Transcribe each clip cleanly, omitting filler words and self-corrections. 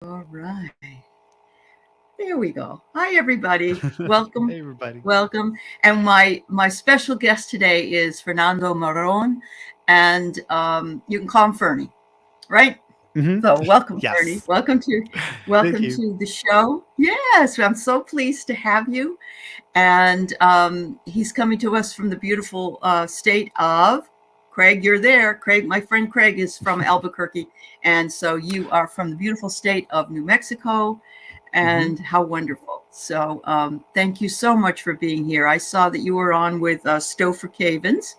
All right. There we go. Hi, everybody. Welcome. Hey, everybody. Welcome. And my special guest today is Fernando Marron, and you can call him Fernie, right? Hmm. So welcome, Fernie. Yes. Thank Welcome you. to the show. Yes, I'm so pleased to have you. And he's coming to us from the beautiful state of Craig. You're there, Craig. My friend Craig is from Albuquerque, and so you are from the beautiful state of New Mexico. Hmm. And how wonderful! So thank you so much for being here. I saw that you were on with Stouffer Cavens,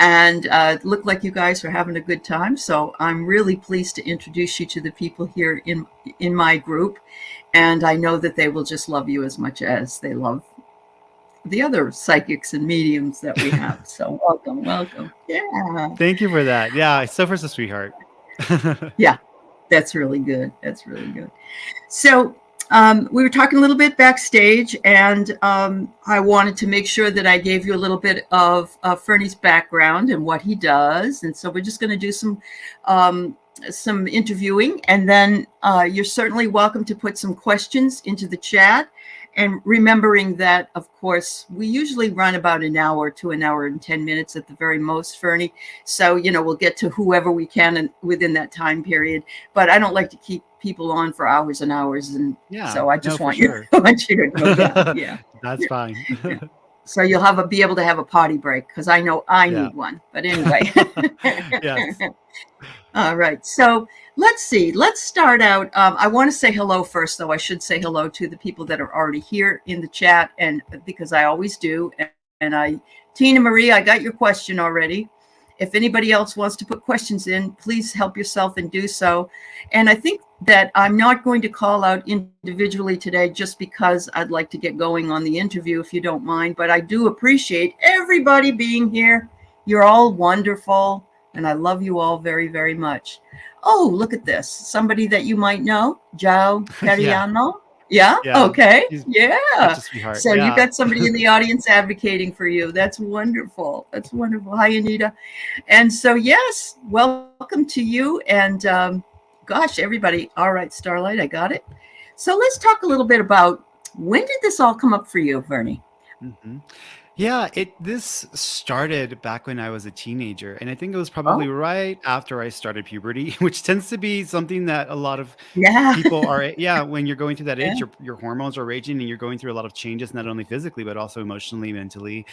and it looked like you guys were having a good time. So I'm really pleased to introduce you to the people here in my group, and I know that they will just love you as much as they love the other psychics and mediums that we have. So welcome, welcome. Yeah. Thank you for that. Yeah, Sophie's a sweetheart. Yeah, that's really good. That's really good. So we were talking a little bit backstage, and I wanted to make sure that I gave you a little bit of Fernie's background and what he does. And so we're just going to do some interviewing, and then you're certainly welcome to put some questions into the chat. And remembering that, of course, we usually run about an hour to an hour and 10 minutes at the very most, Fernie. So, we'll get to whoever we can within that time period. But I don't like to keep people on for hours and hours. And Yeah, so I no, just for want you, sure. I want you to know that. Yeah. That's Yeah. fine. Yeah. So you'll be able to have a potty break, because I know I Yeah. need one. But anyway. Yes. All right. So let's see. Let's start out. I want to say hello first, though. I should say hello to the people that are already here in the chat, and because I always do. Tina Marie, I got your question already. If anybody else wants to put questions in, please help yourself and do so. And I think that I'm not going to call out individually today just because I'd like to get going on the interview, if you don't mind. But I do appreciate everybody being here. You're all wonderful, and I love you all very, very much. Oh, look at this. Somebody that you might know, Joe Yeah. Cariano. Yeah. Yeah. Okay. She's such Yeah. a sweetheart. So you Yeah. got somebody in the audience advocating for you. That's wonderful. That's wonderful. Hi, Anita. And so, yes, welcome to you. And gosh, everybody. All right, Starlight, I got it. So let's talk a little bit about, when did this all come up for you, Vernie? Hmm. Yeah, this started back when I was a teenager, and I think it was probably Oh, right after I started puberty, which tends to be something that a lot of yeah. people are, yeah, when you're going through that Yeah. age, your hormones are raging and you're going through a lot of changes, not only physically but also emotionally, mentally.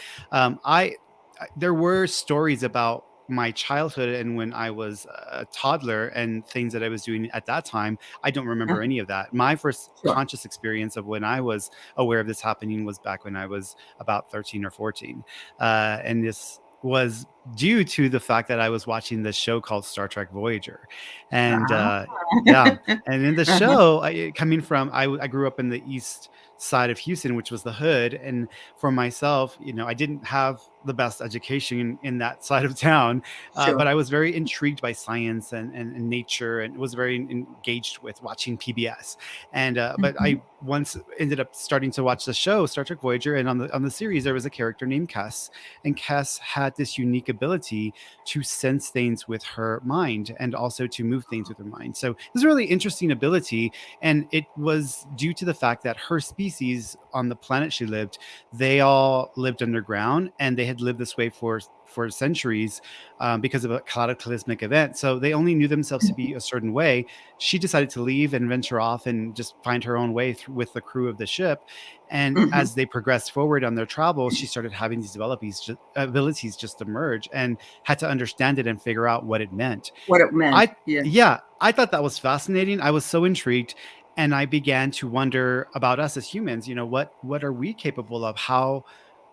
There were stories about my childhood and when I was a toddler and things that I was doing at that time. I don't remember any of that. My first Sure. conscious experience of when I was aware of this happening was back when I was about 13 or 14. And this was due to the fact that I was watching this show called Star Trek Voyager. And Ah. yeah, and in the Uh-huh. show, coming from, I grew up in the east side of Houston, which was the hood. And for myself, I didn't have the best education in that side of town, Sure. but I was very intrigued by science and nature, and was very engaged with watching PBS. And but Mhm. I once ended up starting to watch the show Star Trek Voyager, and on the series there was a character named Cass, and Cass had this unique ability to sense things with her mind and also to move things with her mind. So it was a really interesting ability, and it was due to the fact that her species on the planet she lived, they all lived underground, and they had lived this way for centuries, because of a cataclysmic event. So they only knew themselves to be a certain way. She decided to leave and venture off and just find her own way with the crew of the ship. And Mhm. as they progressed forward on their travels, she started having these abilities just emerge, and had to understand it and figure out what it meant. What it meant. I Yeah. Yeah, I thought that was fascinating. I was so intrigued, and I began to wonder about us as humans. What are we capable of? How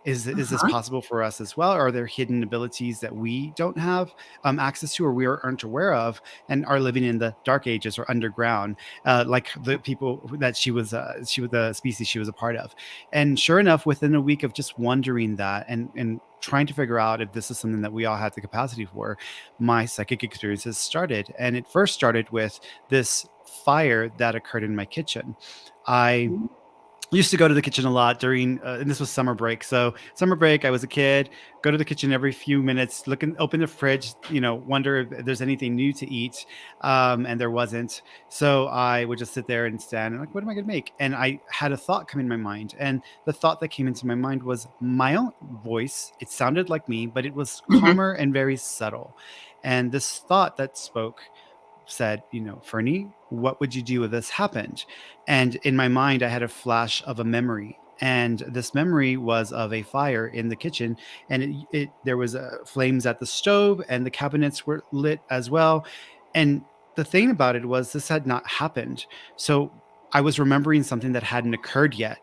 is this Uh-huh. possible for us as well? Are there hidden abilities that we don't have access to, or we aren't aware of, and are living in the dark ages or underground, like the people that she was the species she was a part of? And sure enough, within a week of just wondering that, and trying to figure out if this is something that we all had the capacity for, my psychic experiences started. And it first started with this fire that occurred in my kitchen. I used to go to the kitchen a lot during, and this was summer break. So summer break, I was a kid, go to the kitchen every few minutes, open the fridge, wonder if there's anything new to eat. And there wasn't. So I would just sit there and stand and like, what am I going to make? And I had a thought come in my mind. And the thought that came into my mind was my own voice. It sounded like me, but it was Hmm. calmer and very subtle. And this thought that spoke said, Fernie, what would you do if this happened? And in my mind, I had a flash of a memory. And this memory was of a fire in the kitchen, and there was flames at the stove, and the cabinets were lit as well. And the thing about it was, this had not happened. So I was remembering something that hadn't occurred yet.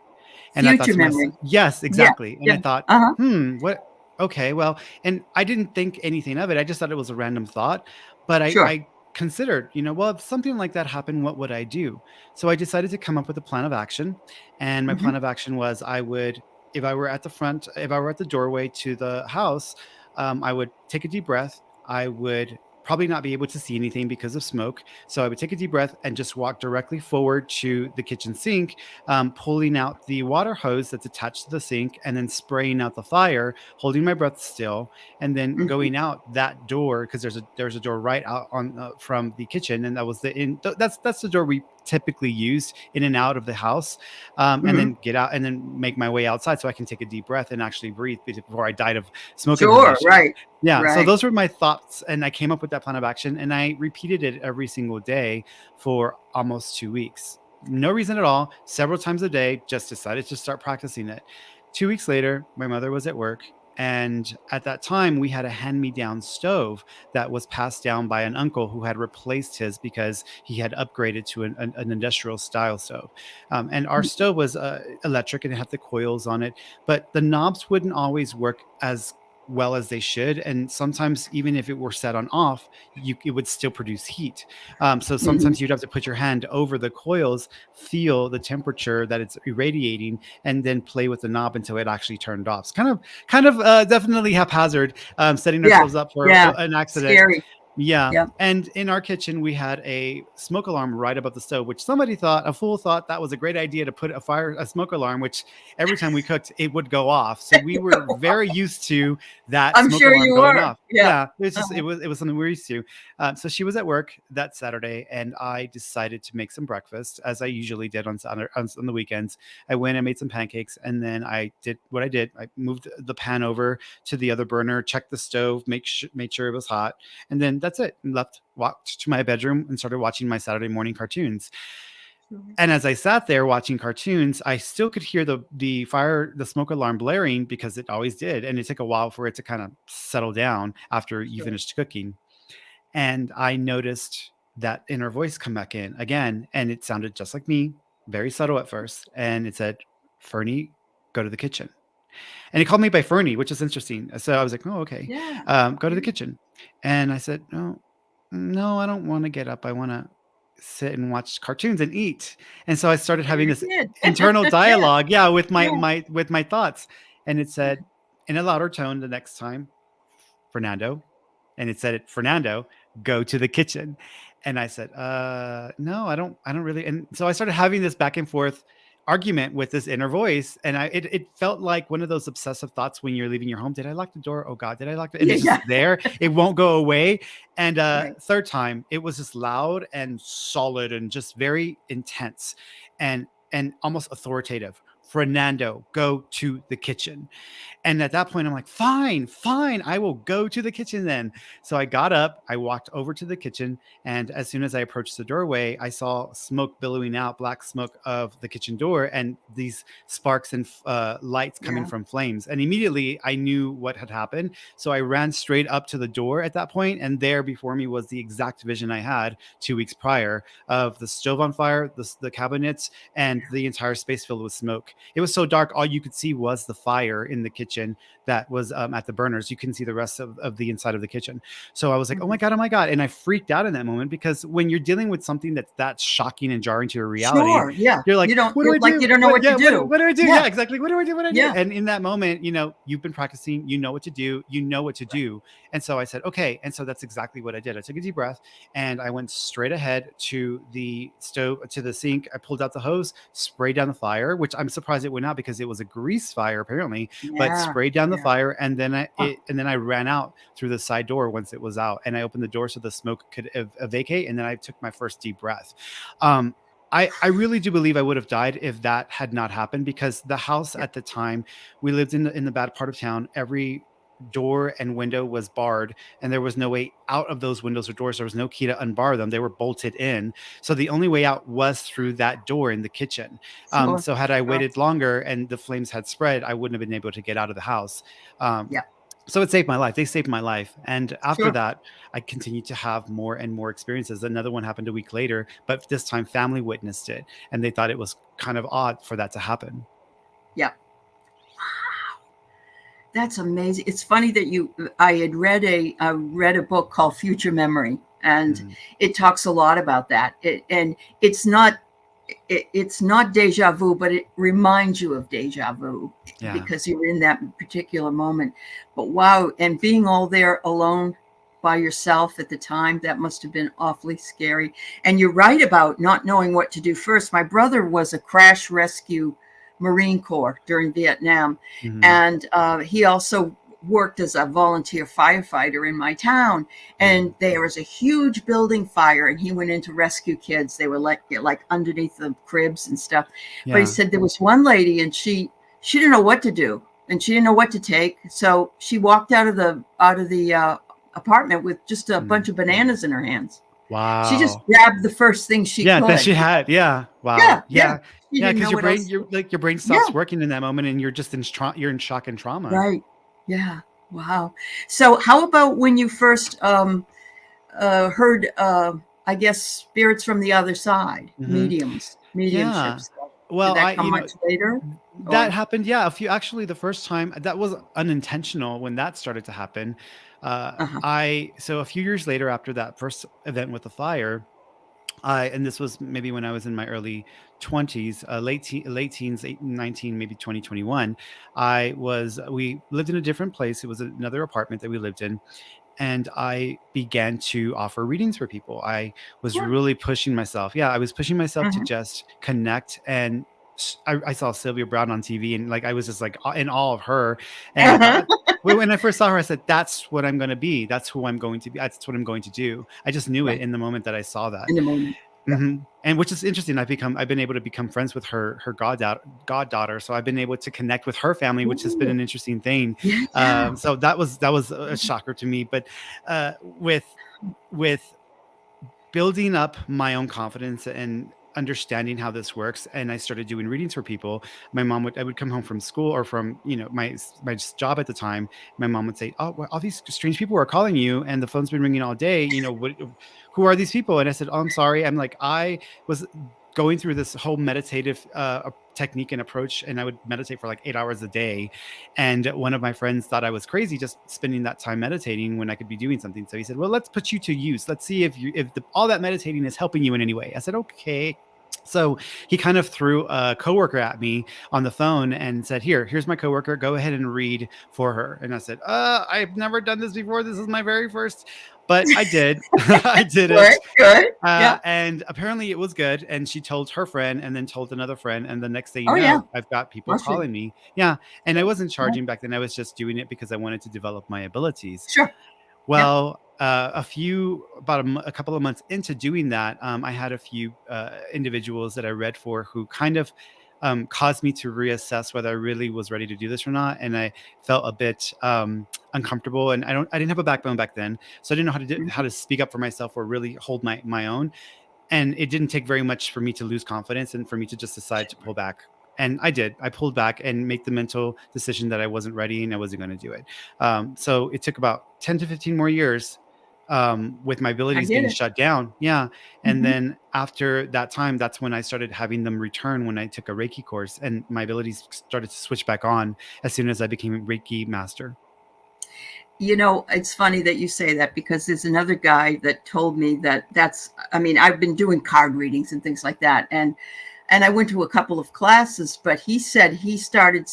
And I thought Future to myself, memory. yes, Yeah. exactly. And Yeah. I thought, Uh-huh. what? Okay, well, and I didn't think anything of it. I just thought it was a random thought. But Sure. I considered, well, if something like that happened, what would I do? So I decided to come up with a plan of action. And my Hmm. plan of action was I would, if I were at the front, if I were at the doorway to the house, I would take a deep breath. I would probably not be able to see anything because of smoke. So I would take a deep breath and just walk directly forward to the kitchen sink, pulling out the water hose that's attached to the sink and then spraying out the fire, holding my breath still, and then Hmm. going out that door, because there's a door right out on from the kitchen, and that was that's the door we typically used in and out of the house, and Hmm. then get out and then make my way outside so I can take a deep breath and actually breathe before I died of smoke Sure. inhalation. Right. Yeah, so Right. those were my thoughts, and I came up with that plan of action, and I repeated it every single day for almost 2 weeks. No reason at all, several times a day, just decided to start practicing it. 2 weeks later, my mother was at work. And at that time, we had a hand me down stove that was passed down by an uncle who had replaced his because he had upgraded to an industrial style stove. And our stove was electric and it had the coils on it, but the knobs wouldn't always work as well as they should. And sometimes, even if it were set on off, it would still produce heat. So Hmm. sometimes you'd have to put your hand over the coils, feel the temperature that it's irradiating, and then play with the knob until it actually turned off. It's kind of definitely haphazard, setting Yeah. ourselves up for Yeah. an accident. Scary. Yeah. Yeah. And in our kitchen, we had a smoke alarm right above the stove, which a fool thought that was a great idea to put a smoke alarm, which every time we cooked, it would go off. So we were very used to that I'm smoke sure alarm you going were. off. Yeah. Yeah, Uh-huh. it was something we were used to. So she was at work that Saturday, and I decided to make some breakfast, as I usually did on the weekends. I went and made some pancakes, and then I did what I did. I moved the pan over to the other burner, checked the stove, made sure it was hot, and then that's it. Walked to my bedroom and started watching my Saturday morning cartoons. Sure. And as I sat there watching cartoons, I still could hear the smoke alarm blaring, because it always did, and it took a while for it to kind of settle down after you Sure. finished cooking. And I noticed that inner voice come back in again, and it sounded just like me, very subtle at first, and it said, "Fernie, go to the kitchen." And he called me by Fernie, which is interesting. So I was like, "Oh, okay. Yeah. Go to the Yeah. kitchen." And I said, "No, no, I don't want to get up. I want to sit and watch cartoons and eat." And so I started Yeah, having you this did. internal Yeah. dialogue, yeah, Yeah. with my thoughts. And it Yeah. said in a louder tone the next time, "Fernando." And it said, "Fernando, go to the kitchen." And I said, no, I don't really. And so I started having this back and forth argument with this inner voice. And it felt like one of those obsessive thoughts when you're leaving your home. Did I lock the door? Oh God, did I lock it? And Yeah. it's just Yeah. there. It won't go away. And Right. third time, it was just loud and solid and just very intense and almost authoritative. "Fernando, go to the kitchen." And at that point, I'm like, fine, fine, I will go to the kitchen then. So I got up, I walked over to the kitchen, and as soon as I approached the doorway, I saw smoke billowing out, black smoke of the kitchen door, and these sparks and lights coming Yeah. from flames. And immediately I knew what had happened. So I ran straight up to the door at that point, and there before me was the exact vision I had 2 weeks prior of the stove on fire, the cabinets, and the entire space filled with smoke. It was so dark, all you could see was the fire in the kitchen that was at the burners. You couldn't see the rest of the inside of the kitchen. So I was like, Mhm. oh my God. And I freaked out in that moment, because when you're dealing with something that's shocking and jarring to your reality, Sure. Yeah. you're like, what do You're I like, do? you don't know What, what to yeah, do. what do I do? Yeah. Yeah, exactly. What do I do? What do I do? Yeah. And in that moment, you've been practicing, you know what to do, you know what to Right. do. And so I said, okay. And so that's exactly what I did. I took a deep breath and I went straight ahead to the stove, to the sink. I pulled out the hose, sprayed down the fire, which I'm surprised it went out because it was a grease fire apparently, but Yeah. sprayed down the Yeah. fire. And then Huh. I ran out through the side door once it was out, and I opened the door so the smoke could vacate. And then I took my first deep breath. Um, I really do believe I would have died if that had not happened, because the house Yeah. at the time, we lived in the bad part of town. Every door and window was barred, and there was no way out of those windows or doors. There was no key to unbar them. They were bolted in. So the only way out was through that door in the kitchen. Sure. So had I Sure. waited longer and the flames had spread, I wouldn't have been able to get out of the house. Um, Yeah. so it saved my life. They saved my life. And after Sure. that, I continued to have more and more experiences. Another one happened a week later, but this time family witnessed it, and they thought it was kind of odd for that to happen. Yeah. That's amazing. It's funny that I had read a book called Future Memory, and Mhm. it talks a lot about that. And it's not deja vu, but it reminds you of deja vu Yeah. because you're in that particular moment. But wow, and being all there alone by yourself at the time, that must have been awfully scary. And you're right about not knowing what to do first. My brother was a crash rescue Marine Corps during Vietnam, Mhm. and he also worked as a volunteer firefighter in my town. And Mhm. there was a huge building fire, and he went in to rescue kids. They were like underneath the cribs and stuff. But he Yeah. said there was one lady, and she didn't know what to do, and she didn't know what to take. So she walked out of the apartment with just a bunch Mhm. of bananas in her hands. She just Wow. grabbed the first thing she Yeah, that could. she had. Yeah. Wow. Yeah, yeah. Yeah. She Yeah, didn't because know your what brain, else to your do. like your brain Yeah, stops working in that moment, and you're just you're in shock and trauma. right. Yeah. Wow. So, how about when you first heard, I guess, spirits from the other side, Hmm. mediums, Yeah. mediumships? Did Well, that come much later? that Or happened. Yeah, a few, actually, the first time that was unintentional when that started to happen. uh-huh. So a few years later, after that first event with the fire, and this was maybe when I was in my early 20s, late teens, 19, maybe 2021. We lived in a different place. It was another apartment that we lived in, and I began to offer readings for people. I was Yeah. really pushing myself. Yeah, I was pushing myself to Mhm. just connect. And I saw Sylvia Brown on TV, and like I was just like in awe of her. And I Uh-huh. thought, when I first saw her, I said, "That's what I'm going to be. That's who I'm going to be. That's what I'm going to do." I just knew it Right. in the moment that I saw that. In the moment. Yeah. And which is interesting. I've been able to become friends with her goddaughter. So I've been able to connect with her family, which has been Ooh. an interesting thing. Yeah. Yeah. So that was a shocker to me. But uh, with with building up my own confidence and understanding how this works, and I started doing readings for people. I would come home from school, or from my job at the time. My mom would say, "Oh, well, all these strange people are calling you, and the phone's been ringing all day. Who are these people?" And I said, "Oh, I'm sorry. I'm like, I was going through this whole meditative technique and approach, and I would meditate for like 8 hours a day. And one of my friends thought I was crazy just spending that time meditating when I could be doing something. So he said, well, let's put you to use. Let's see if all that meditating is helping you in any way." I said, okay. So he kind of threw a coworker at me on the phone and said, here's my coworker. Go ahead and read for her. And I said, I've never done this before. This is my very first. But I did. I did Good. it. Good. Yeah. And apparently it was good. And she told her friend, and then told another friend. And the next thing you Oh yeah. know, I've got people Mustard. calling me. Yeah. And I wasn't Yeah. charging back then. I was just doing it because I wanted to develop my abilities. Sure. Yeah. Well, a couple of months into doing that, I had a few individuals that I read for who kind of caused me to reassess whether I really was ready to do this or not. And I felt a bit uncomfortable, and I didn't have a backbone back then, so I didn't know how Mhm. to speak up for myself or really hold my own. And it didn't take very much for me to lose confidence and for me to just decide to Sure. pull back. And I did. I pulled back and make the mental decision that I wasn't ready and I wasn't going to do it. So it took about 10 to 15 more years with my I abilities get being it. shut down. Yeah. And Mhm. then after that time, that's when I started having them return when I took a Reiki course, and my abilities started to switch back on as soon as I became a Reiki master. You know, it's funny that you say that because there's another guy that told me that I mean, I've been doing card readings and things like that. And I went to a couple of classes, but he said he started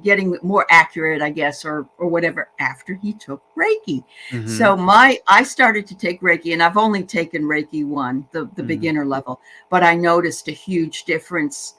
getting more accurate, I guess, or whatever after he took Reiki. Hmm. So I started to take Reiki, and I've only taken Reiki one, the Hmm. beginner level, but I noticed a huge difference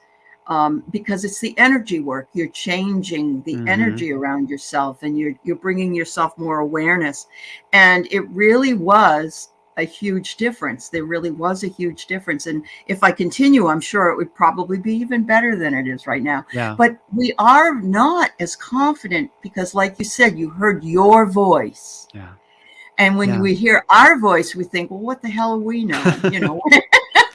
because it's the energy work. You're changing the Hmm. energy around yourself, and you're bringing yourself more awareness, and it really was a huge difference. There really was a huge difference. And if I continue, I'm sure it would probably be even better than it is right now. Yeah. But we are not as confident because, like you said, you heard your voice. Yeah. And when Yeah. we hear our voice, we think, well, what the hell we know? You know?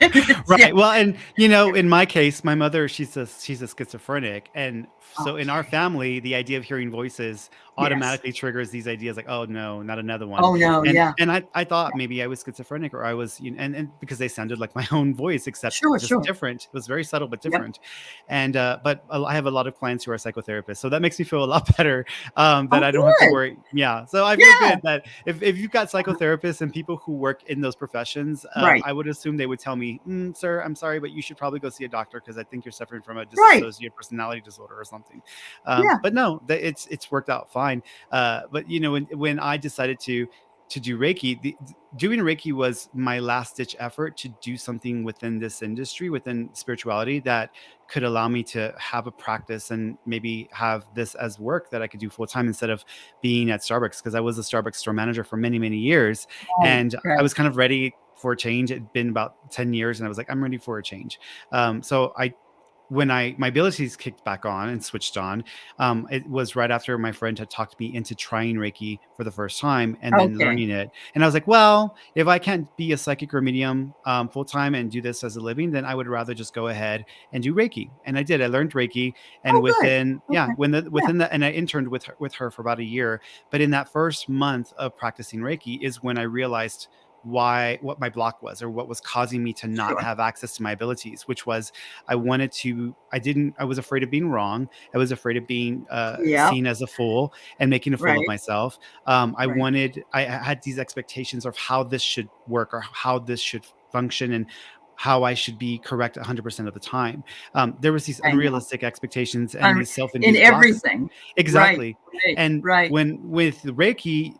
Yeah. Right. Well, and in my case, my mother, she's a schizophrenic, and so in our Okay. family, the idea of hearing voices Yes. automatically triggers these ideas like, oh no, not another one. Oh, no. And Yeah. and I thought maybe I was schizophrenic, or I was, and because they sounded like my own voice, except Sure, just sure. different. It was very subtle but Yep. different. And but I have a lot of clients who are psychotherapists, so that makes me feel a lot better, that Oh, I don't have to good. worry. Yeah. So I feel Yeah. good that if you've got Uh-huh. psychotherapists and people who work in those professions, Right. I would assume they would tell me, sir, I'm sorry, but you should probably go see a doctor because I think you're suffering from a Right. dissociative personality disorder or something. Yeah. But no, it's worked out fine. But when I decided to do Reiki, doing Reiki was my last ditch effort to do something within this industry, within spirituality, that could allow me to have a practice and maybe have this as work that I could do full time instead of being at Starbucks, because I was a Starbucks store manager for many, many years. Right. And I Right. was kind of ready for a change. It'd been about 10 years and I was like, I'm ready for a change. So I when I my abilities kicked back on and switched on, it was right after my friend had talked me into trying Reiki for the first time and then Okay. learning it. And I was like, well, if I can't be a psychic or medium full time and do this as a living, then I would rather just go ahead and do Reiki. And I did. I learned Reiki, and Oh, good. Okay. Yeah. within that, and I interned with her for about a year. But in that first month of practicing Reiki is when I realized what my block was, or what was causing me to not Sure. have access to my abilities, which was I was afraid of being wrong. I was afraid of being Yeah. seen as a fool and making a fool of Right. myself. Right. I had these expectations of how this should work, or how this should function, and how I should be correct 100% of the time. There was these I know. unrealistic expectations and these In self-induced blocks. everything. Right. Exactly. Right. And Right. when with Reiki,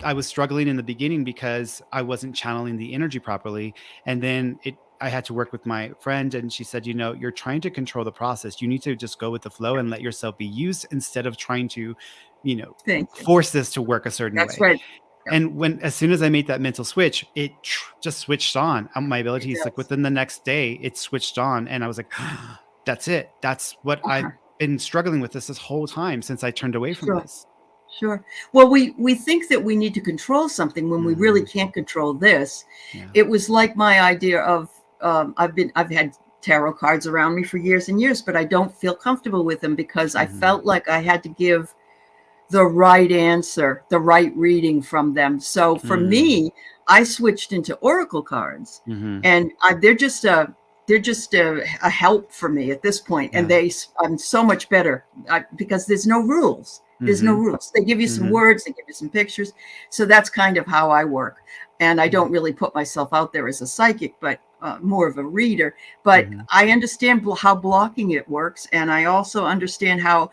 I was struggling in the beginning because I wasn't channeling the energy properly. And then I had to work with my friend, and she said, you're trying to control the process. You need to just go with the flow and let yourself be used instead of trying to, you know, Thank you. force this to work a certain That's way. right. Yep. And as soon as I made that mental switch, it just switched on. My It abilities, like does. within the next day, it switched on, and I was like, "That's it. That's what I've Uh-huh. been struggling with this whole time since I turned away from Sure. this." Sure. Well, we think that we need to control something when we really Hmm. can't control this. Yeah. It was like my idea of I've had tarot cards around me for years and years, but I don't feel comfortable with them because I Hmm. felt like I had to give the right answer, the right reading from them. So for Hmm. me, I switched into oracle cards, Hmm. and they're just a help for me at this point. And Yeah. I'm so much better because there's no rules. There's no Hmm. rules. They give you some Hmm. words, they give you some pictures. So that's kind of how I work. And I Yeah. don't really put myself out there as a psychic, but more of a reader. But Hmm. I understand how blocking it works. And I also understand how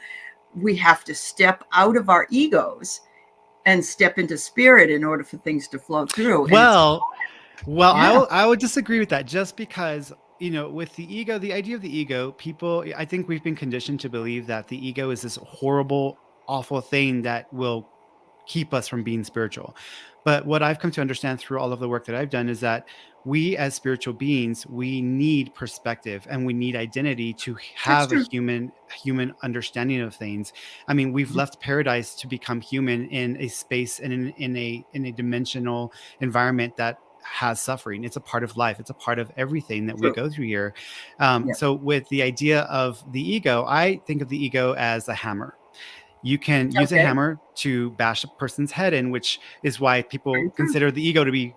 we have to step out of our egos and step into spirit in order for things to flow through. And it's Well, Well, yeah, I would disagree with that, just because, with the ego, the idea of the ego, I think we've been conditioned to believe that the ego is this horrible, awful thing that will keep us from being spiritual. But what I've come to understand through all of the work that I've done is that we as spiritual beings, we need perspective and we need identity to that's have a true. human understanding of things. I mean, we've left paradise to become human in a space and in a dimensional environment that has suffering. It's a part of life. It's a part of everything that we True. go through here. Yeah. So with the idea of the ego, I think of the ego as a hammer. You can use a Okay. hammer to bash a person's head in, which is why people Very true. consider the ego to be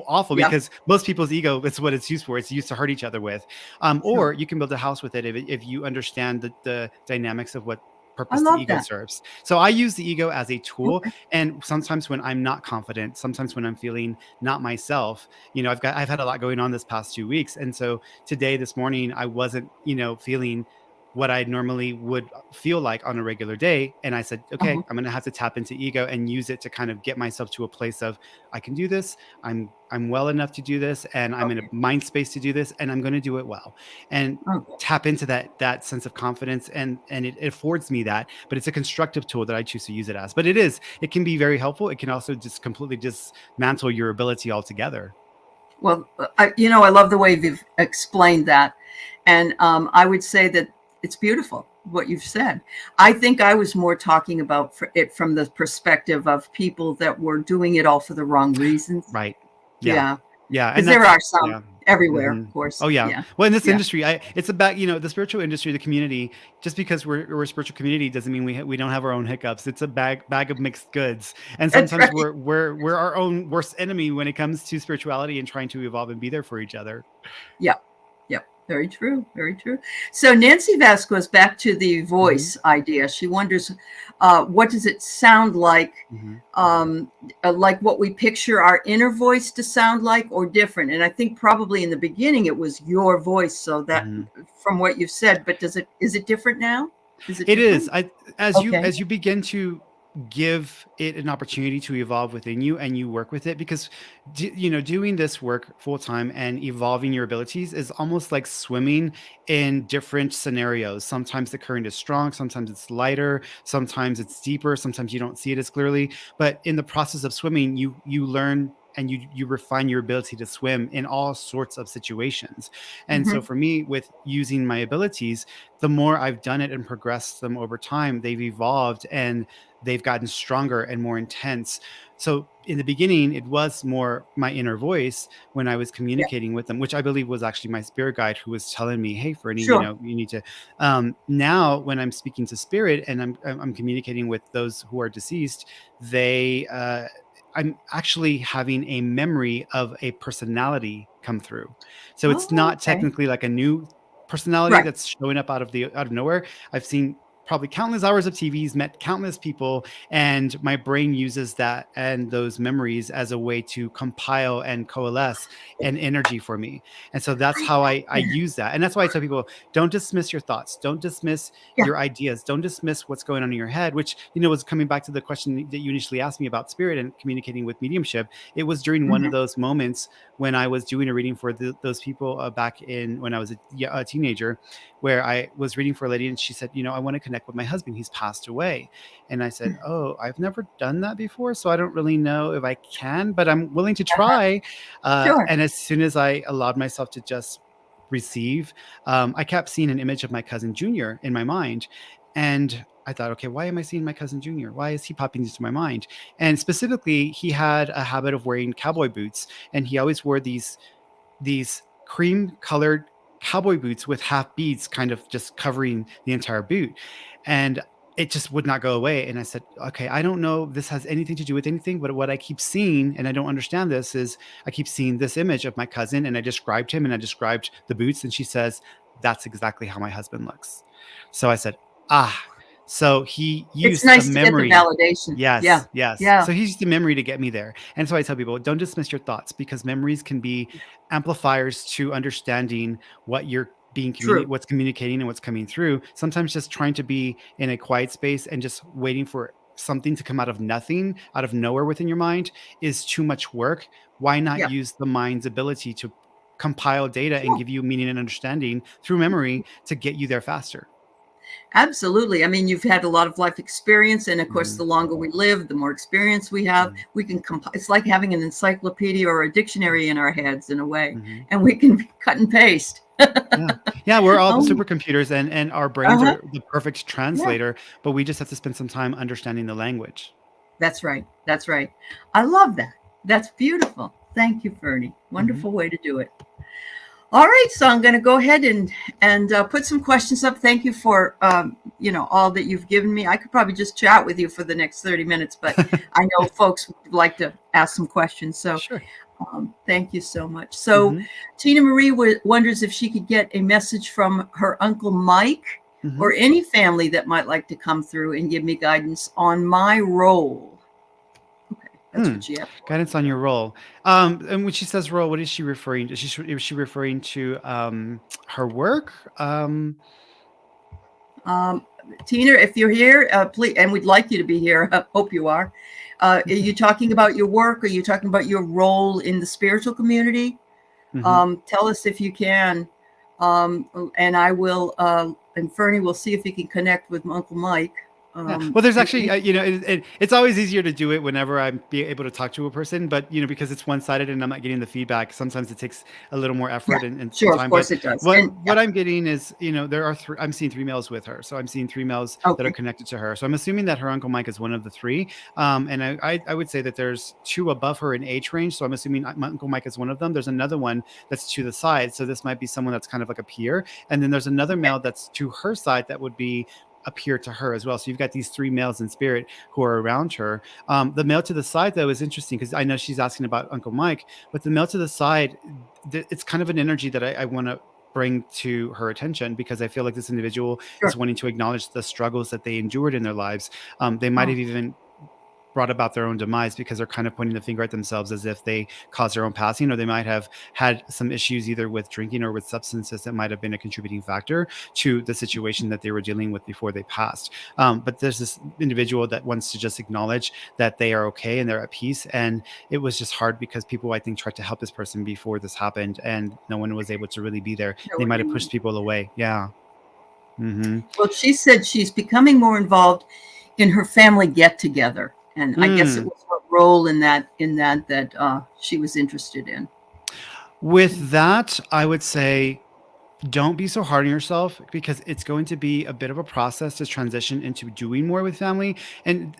awful, Yeah. because most people's ego, that's what it's used for. It's used to hurt each other with. Sure. Or you can build a house with it if you understand the dynamics of what I purpose the love ego that. serves. So I use the ego as a tool. Okay. And sometimes when I'm not confident, sometimes when I'm feeling not myself, I've had a lot going on this past 2 weeks. And so today, this morning, I wasn't, feeling what I normally would feel like on a regular day. And I said, okay, Uh-huh. I'm going to have to tap into ego and use it to kind of get myself to a place of, I can do this. I'm well enough to do this, and I'm in a Okay. mind space to do this, and I'm going to do it well. And Okay. tap into that sense of confidence, and it affords me that. But it's a constructive tool that I choose to use it as. But it can be very helpful. It can also just completely dismantle your ability altogether. Well, I love the way you've explained that. And I would say that it's beautiful what you've said. I think I was more talking about it from the perspective of people that were doing it all for the wrong reasons. Right. Yeah. Yeah. Yeah. And Because there that's, are some yeah. everywhere, Hmm. of course. Oh yeah. Yeah. Well, in this Yeah. industry, it's about, the spiritual industry, the community. Just because we're a spiritual community doesn't mean we don't have our own hiccups. It's a bag of mixed goods, and That's sometimes right. we're our own worst enemy when it comes to spirituality and trying to evolve and be there for each other. Yeah. Yep. Very true. Very true. So Nancy Vasquez, back to the Hmm. voice idea. She wonders, what does it sound Hmm. like what we picture our inner voice to sound like, or different? And I think probably in the beginning it was your voice. So that, Hmm. from what you've said, but is it different now? Is it It is. different? Okay. As you begin to give it an opportunity to evolve within you, and you work with it, because doing this work full time and evolving your abilities is almost like swimming in different scenarios. Sometimes the current is strong, sometimes it's lighter, sometimes it's deeper, sometimes you don't see it as clearly. But in the process of swimming, you learn and you refine your ability to swim in all sorts of situations. And so Hmm. for me, with using my abilities, the more I've done it and progressed them over time, they've evolved and they've gotten stronger and more intense. So in the beginning, it was more my inner voice when I was Yeah. communicating with them, which I believe was actually my spirit guide who was telling me, "Hey, Fernie, Sure. you need to." Now, when I'm speaking to spirit and I'm communicating with those who are deceased, they I'm actually having a memory of a personality come through. So it's Oh, not okay. technically like a new personality Right. that's showing up out of nowhere. I've seen probably countless hours of TVs, met countless people, and my brain uses that and those memories as a way to compile and coalesce an energy for me. And so that's I how love I that. use that. And that's why I tell people, don't dismiss your thoughts, don't dismiss Yeah. your ideas, don't dismiss what's going on in your head, which, was coming back to the question that you initially asked me about spirit and communicating with mediumship. It was during one of Hmm. those moments when I was doing a reading for those people back in when I was a teenager, where I was reading for a lady and she said, I want to connect with my husband. He's passed away. And I said, oh, I've never done that before. So I don't really know if I can, but I'm willing to Uh-huh. try. Sure. And as soon as I allowed myself to just receive, I kept seeing an image of my cousin Junior in my mind. And I thought, okay, why am I seeing my cousin Junior? Why is he popping into my mind? And specifically, he had a habit of wearing cowboy boots, and he always wore these cream colored cowboy boots with half beads kind of just covering the entire boot. And it just would not go away. And I said, okay, I don't know if this has anything to do with anything, but what I keep seeing, and I don't understand this, is I keep seeing this image of my cousin, and I described him and I described the boots. And she says, that's exactly how my husband looks. So I said, ah, so he It's used a nice to get the memory. validation. Yeah. Yes, yes. Yeah. So he used the memory to get me there. And so I tell people, don't dismiss your thoughts, because memories can be amplifiers to understanding what you're True. what's communicating and what's coming through. Sometimes just trying to be in a quiet space and just waiting for something to come out of nothing, out of nowhere within your mind, is too much work. Why not Yeah. use the mind's ability to compile data and Sure. give you meaning and understanding through memory to get you there faster? Absolutely. I mean, you've had a lot of life experience, and of course, Hmm. the longer we live, the more experience we have. We can it's like having an encyclopedia or a dictionary in our heads in a way, Hmm. and we can cut and paste. Yeah. Yeah, we're all Oh, supercomputers, and our brains uh-huh. are the perfect Yeah, translator, but we just have to spend some time understanding the language. that's right. That's right. I love that. That's beautiful. Thank you, Fernie. Mhm. Wonderful way to do it. All right, so I'm going to go ahead and put some questions up. Thank you for all that you've given me. I could probably just chat with you for the next 30 minutes, but I know folks would like to ask some questions. So Sure. thank you so much. So Mm-hmm. Tina Marie wonders if she could get a message from her Uncle Mike Mm-hmm. or any family that might like to come through and give me guidance on my role. Okay, that's Hmm. what she asked for. Guidance on your role. And when she says role, what is she referring to? Is she referring to her work? Um, Tina, if you're here, please, and we'd like you to be here. Hope you are. Are you talking about your work? Are you talking about your role in the spiritual community? Mhm. Tell us if you can, and I will. And Fernie will see if he can connect with Uncle Mike. Yeah. Well, there's And actually, it's always easier to do it whenever I'm be able to talk to a person, but because it's one-sided and I'm not getting the feedback, sometimes it takes a little more yeah, effort and some sure, of time. But course it does. what And yeah, what I'm getting is, there are three. I'm seeing three males with her, so I'm seeing three males that are okay, connected to her. So I'm assuming that her Uncle Mike is one of the three. And I would say that there's two above her in age range, so I'm assuming my Uncle Mike is one of them. There's another one that's to the side, so this might be someone that's kind of like a peer, and then there's another okay, male that's to her side that would be appear to her as well. So you've got these three males in spirit who are around her. The male to the side, though, is interesting because I know she's asking about Uncle Mike, but the male to the side, it's kind of an energy that I want to bring to her attention because I feel like this individual is sure. wanting to acknowledge the struggles that they endured in their lives. They might Oh, have even brought about their own demise because they're kind of pointing the finger at themselves as if they caused their own passing, or they might have had some issues either with drinking or with substances that might have been a contributing factor to the situation that they were dealing with before they passed. But there's this individual that wants to just acknowledge that they are okay and they're at peace. And it was just hard because people, I think, tried to help this person before this happened and no one was able to really be there. no, They might have and pushed people away. Yeah. Mm-hmm. well, she said she's becoming more involved in her family get together, and I guess it Mm. was her role in that she was interested in. With that, I would say don't be so hard on yourself because it's going to be a bit of a process to transition into doing more with family. And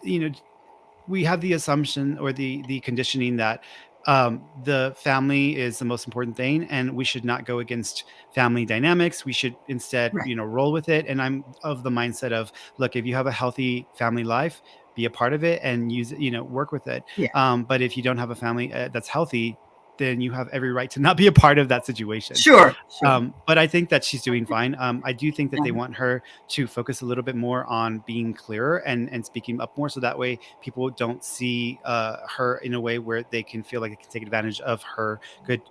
we have the assumption or the conditioning that the family is the most important thing and we should not go against family dynamics. We should instead Right. roll with it. And I'm of the mindset of, look, if you have a healthy family life, be a part of it and use it, work with it. Yeah. But if you don't have a family that's healthy, then you have every right to not be a part of that situation. Sure. Sure. But I think that she's doing fine. I do think that they Uh-huh. want her to focus a little bit more on being clearer and speaking up more, so that way people don't see her in a way where they can feel like they can take advantage of her good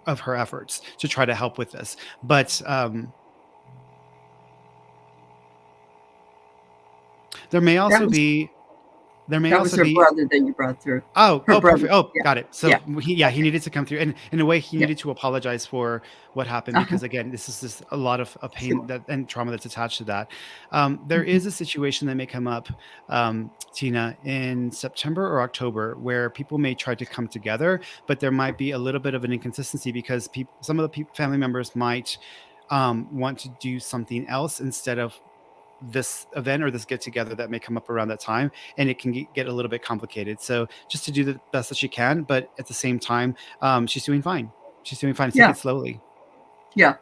of her efforts to try to help with this. But there may That also was be there may that was also her be brother that you brought through. Oh, Her brother. perfect. Oh, Yeah. got it. So Yeah. he Okay. needed to come through, and in a way, he Yeah. needed to apologize for what happened Uh-huh. because again, this is just a lot of pain Sure. that and trauma that's attached to that. There Mhm. is a situation that may come up, Tina, in September or October, where people may try to come together, but there might be a little bit of an inconsistency because some of the family members might want to do something else instead of this event or this get together that may come up around that time, and it can get a little bit complicated. So just to do the best that she can, but at the same time, she's doing fine. She's doing fine. Take Yeah. it slowly. Yeah.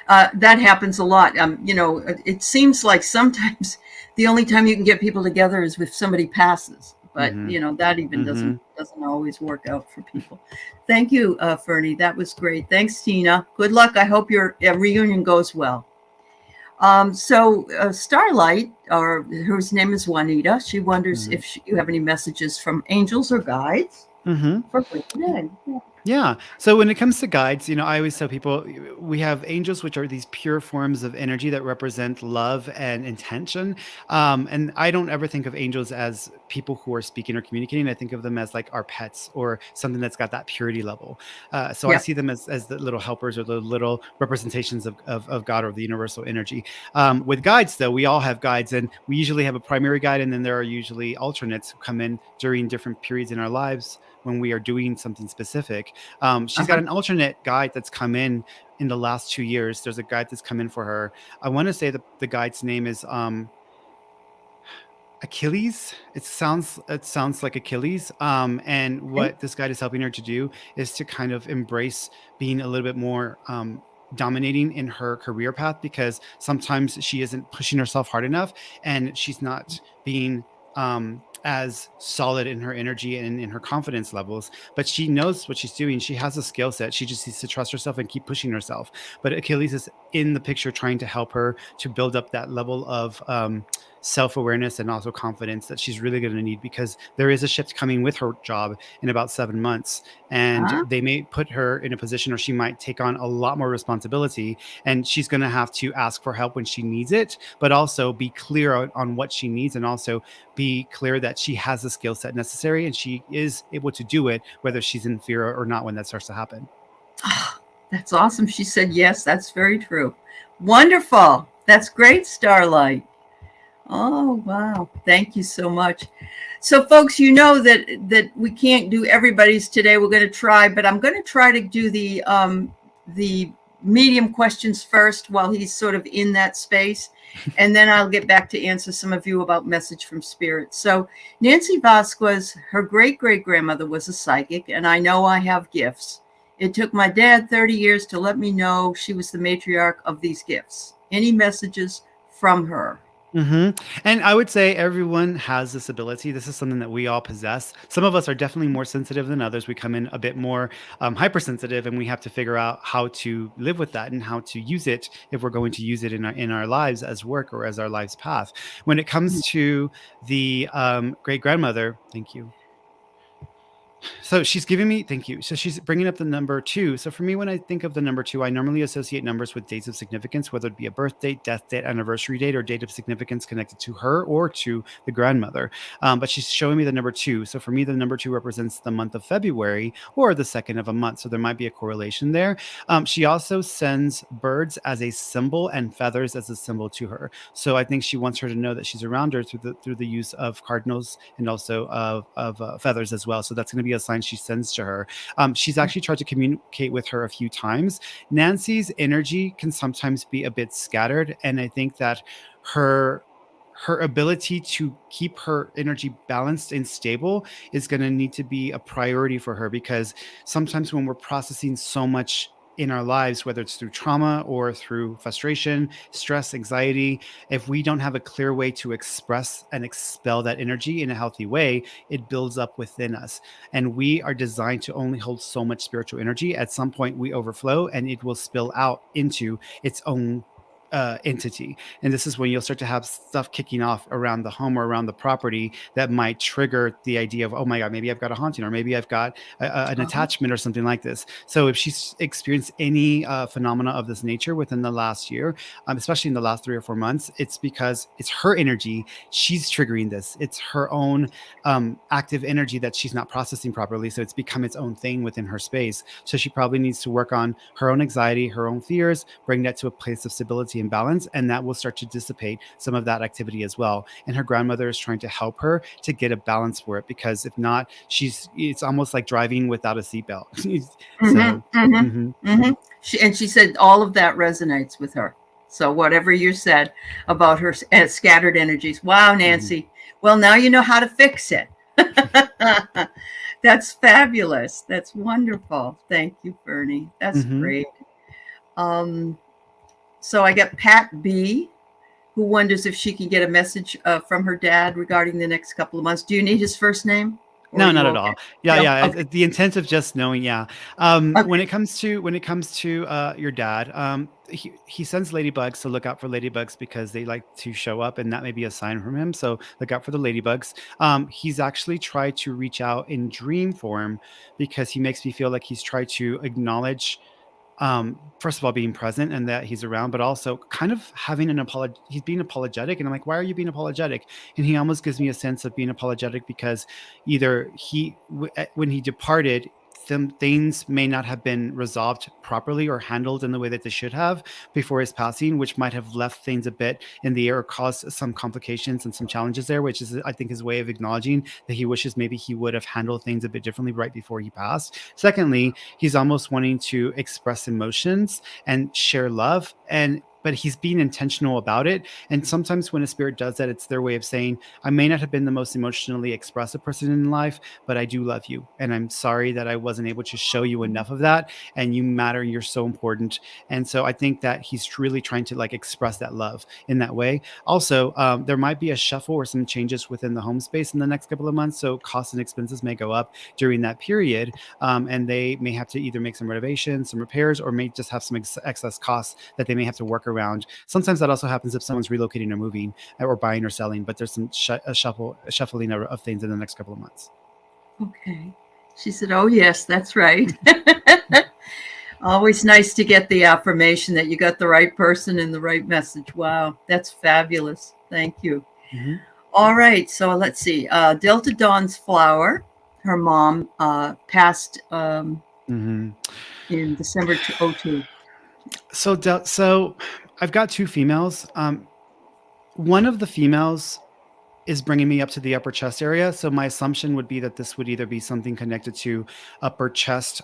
That happens a lot. It seems like sometimes the only time you can get people together is if somebody passes, but Mm-hmm. that even Mm-hmm. doesn't always work out for people. Thank you, Fernie. That was great. Thanks, Tina. Good luck. I hope your reunion goes well. Starlight, or whose name is Juanita, she wonders Mm-hmm. if you have any messages from angels or guides Mm-hmm. for today. Yeah. Yeah. So when it comes to guides, I always tell people we have angels, which are these pure forms of energy that represent love and intention. And I don't ever think of angels as people who are speaking or communicating. I think of them as like our pets or something that's got that purity level. So I Yeah. see them as the little helpers or the little representations of God or the universal energy. With guides, though, we all have guides, and we usually have a primary guide, and then there are usually alternates who come in during different periods in our lives when we are doing something specific. She's got Uh-huh. an alternate guide that's come in the last 2 years. There's a guide that's come in for her. I want to say the guide's name is Achilles. It sounds like Achilles. And Okay. what this guide is helping her to do is to kind of embrace being a little bit more dominating in her career path, because sometimes she isn't pushing herself hard enough, and she's not being as solid in her energy and in her confidence levels. But she knows what she's doing. She has a skill set. She just needs to trust herself and keep pushing herself. But Achilles is in the picture trying to help her to build up that level of self-awareness and also confidence that she's really going to need, because there is a shift coming with her job in about 7 months, and Ah, they may put her in a position where she might take on a lot more responsibility, and she's going to have to ask for help when she needs it, but also be clear on what she needs, and also be clear that she has the skill set necessary and she is able to do it, whether she's in fear or not when that starts to happen. that's awesome. She said yes. That's very true. Wonderful. That's great, Starlight. Oh, wow. Thank you so much. So, folks, you know that we can't do everybody's today. We're going to try, but I'm going to try to do the medium questions first while he's sort of in that space, and then I'll get back to answer some of you about message from spirit. So, Nancy Vasquez, her great great grandmother was a psychic, and I know I have gifts. It took my dad 30 years to let me know she was the matriarch of these gifts. Any messages from her? hmm And I would say everyone has this ability. This is something that we all possess. Some of us are definitely more sensitive than others. We come in a bit more hypersensitive, and we have to figure out how to live with that and how to use it if we're going to use it in our lives as work or as our life's path. When it comes to the great grandmother, thank you. So she's giving me, thank you. So she's bringing up the number two. So for me, when I think of the number two, I normally associate numbers with dates of significance, whether it be a birth date, death date, anniversary date, or date of significance connected to her or to the grandmother. But she's showing me the number two. So for me, the number two represents the month of February or the second of a month. So there might be a correlation there. She also sends birds as a symbol and feathers as a symbol to her. So I think she wants her to know that she's around her through the use of cardinals and also of feathers as well. So that's going to be a sign she sends to her. She's actually tried to communicate with her a few times. Nancy's energy can sometimes be a bit scattered, and I think that her her ability to keep her energy balanced and stable is going to need to be a priority for her, because sometimes when we're processing so much in our lives, whether it's through trauma or through frustration, stress, anxiety, if we don't have a clear way to express and expel that energy in a healthy way, it builds up within us. And we are designed to only hold so much spiritual energy. At some point, we overflow and it will spill out into its own entity. And this is when you'll start to have stuff kicking off around the home or around the property that might trigger the idea of, oh my God, maybe I've got a haunting, or maybe I've got an Uh-huh. attachment or something like this. So if she's experienced any phenomena of this nature within the last year, especially in the last 3 or 4 months, it's because it's her energy. She's triggering this. It's her own active energy that she's not processing properly. So it's become its own thing within her space. So she probably needs to work on her own anxiety, her own fears, bring that to a place of stability and balance, and that will start to dissipate some of that activity as well. And her grandmother is trying to help her to get a balance for it, because if not, it's almost like driving without a seatbelt. Mm-hmm, So mhm. mm-hmm, mm-hmm. She said all of that resonates with her. So whatever you said about her scattered energies, wow, Mhm. Nancy. Well, now you know how to fix it. That's fabulous. That's wonderful. Thank you, Bernie. That's Mhm. great. Um, so I got Pat B, who wonders if she can get a message from her dad regarding the next couple of months. Do you need his first name, or are No, you not at okay? all. Yeah, No. yeah. Okay. The intent of just knowing, yeah. Okay. When it comes to your dad, he sends ladybugs, so look out for ladybugs because they like to show up, and that may be a sign from him. So look out for the ladybugs. He's actually tried to reach out in dream form, because he makes me feel like he's tried to acknowledge, first of all, being present and that he's around, but also kind of having an apology. He's being apologetic, and I'm like, why are you being apologetic? And he almost gives me a sense of being apologetic because either when he departed, some things may not have been resolved properly or handled in the way that they should have before his passing, which might have left things a bit in the air or caused some complications and some challenges there, which is, I think, his way of acknowledging that he wishes maybe he would have handled things a bit differently right before he passed. Secondly, he's almost wanting to express emotions and share love. And but he's being intentional about it. And sometimes when a spirit does that, it's their way of saying, I may not have been the most emotionally expressive person in life, but I do love you. And I'm sorry that I wasn't able to show you enough of that. And you matter. You're so important. And so I think that he's truly trying to like express that love in that way. Also, there might be a shuffle or some changes within the home space in the next couple of months. So costs and expenses may go up during that period. And they may have to either make some renovations, some repairs, or may just have some excess costs that they may have to work around. Sometimes that also happens if someone's relocating or moving or buying or selling, but there's some shuffling of things in the next couple of months. Okay. She said, oh, yes, that's right. Always nice to get the affirmation that you got the right person and the right message. Wow, that's fabulous. Thank you. Mm-hmm. All right, so let's see. Delta Dawn's flower, her mom passed Mm-hmm. in December 2002. So I've got two females. One of the females is bringing me up to the upper chest area. So my assumption would be that this would either be something connected to upper chest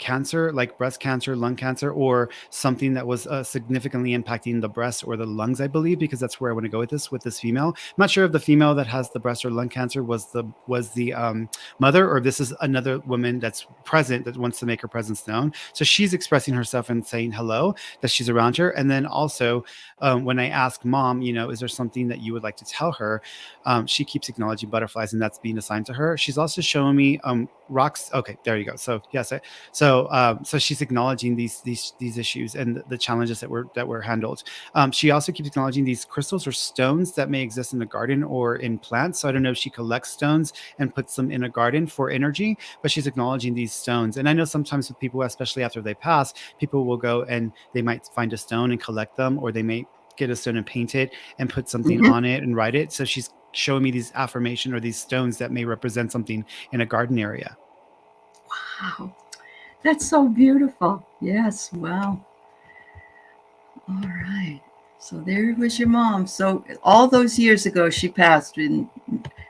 cancer, like breast cancer, lung cancer, or something that was significantly impacting the breast or the lungs, I believe, because that's where I want to go with this female. I'm not sure if the female that has the breast or lung cancer was the mother, or this is another woman that's present that wants to make her presence known. So she's expressing herself and saying hello, that she's around her. And then also when I ask mom, is there something that you would like to tell her? She keeps acknowledging butterflies, and that's being assigned to her. She's also showing me rocks. Okay, there you go. So yes, so she's acknowledging these issues and the challenges that were handled. She also keeps acknowledging these crystals or stones that may exist in the garden or in plants. So I don't know if she collects stones and puts them in a garden for energy, but she's acknowledging these stones. And I know sometimes with people, especially after they pass, people will go and they might find a stone and collect them, or they may get a stone and paint it and put something on it and write it. So she's showing me these affirmation or these stones that may represent something in a garden area. Wow, that's so beautiful. Yes, wow. All right. So there was your mom. So all those years ago, she passed, and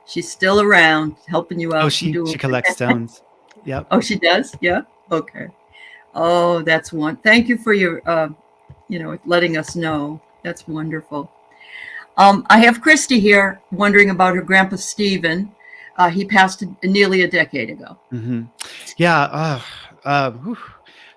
she's still around helping you out. Oh, she collects stones. Yep. Oh, she does? Yeah. Okay. Oh, that's one. Thank you for your, letting us know. That's wonderful. I have Christy here wondering about her grandpa Stephen. He passed nearly a decade ago. Mm-hmm. Yeah.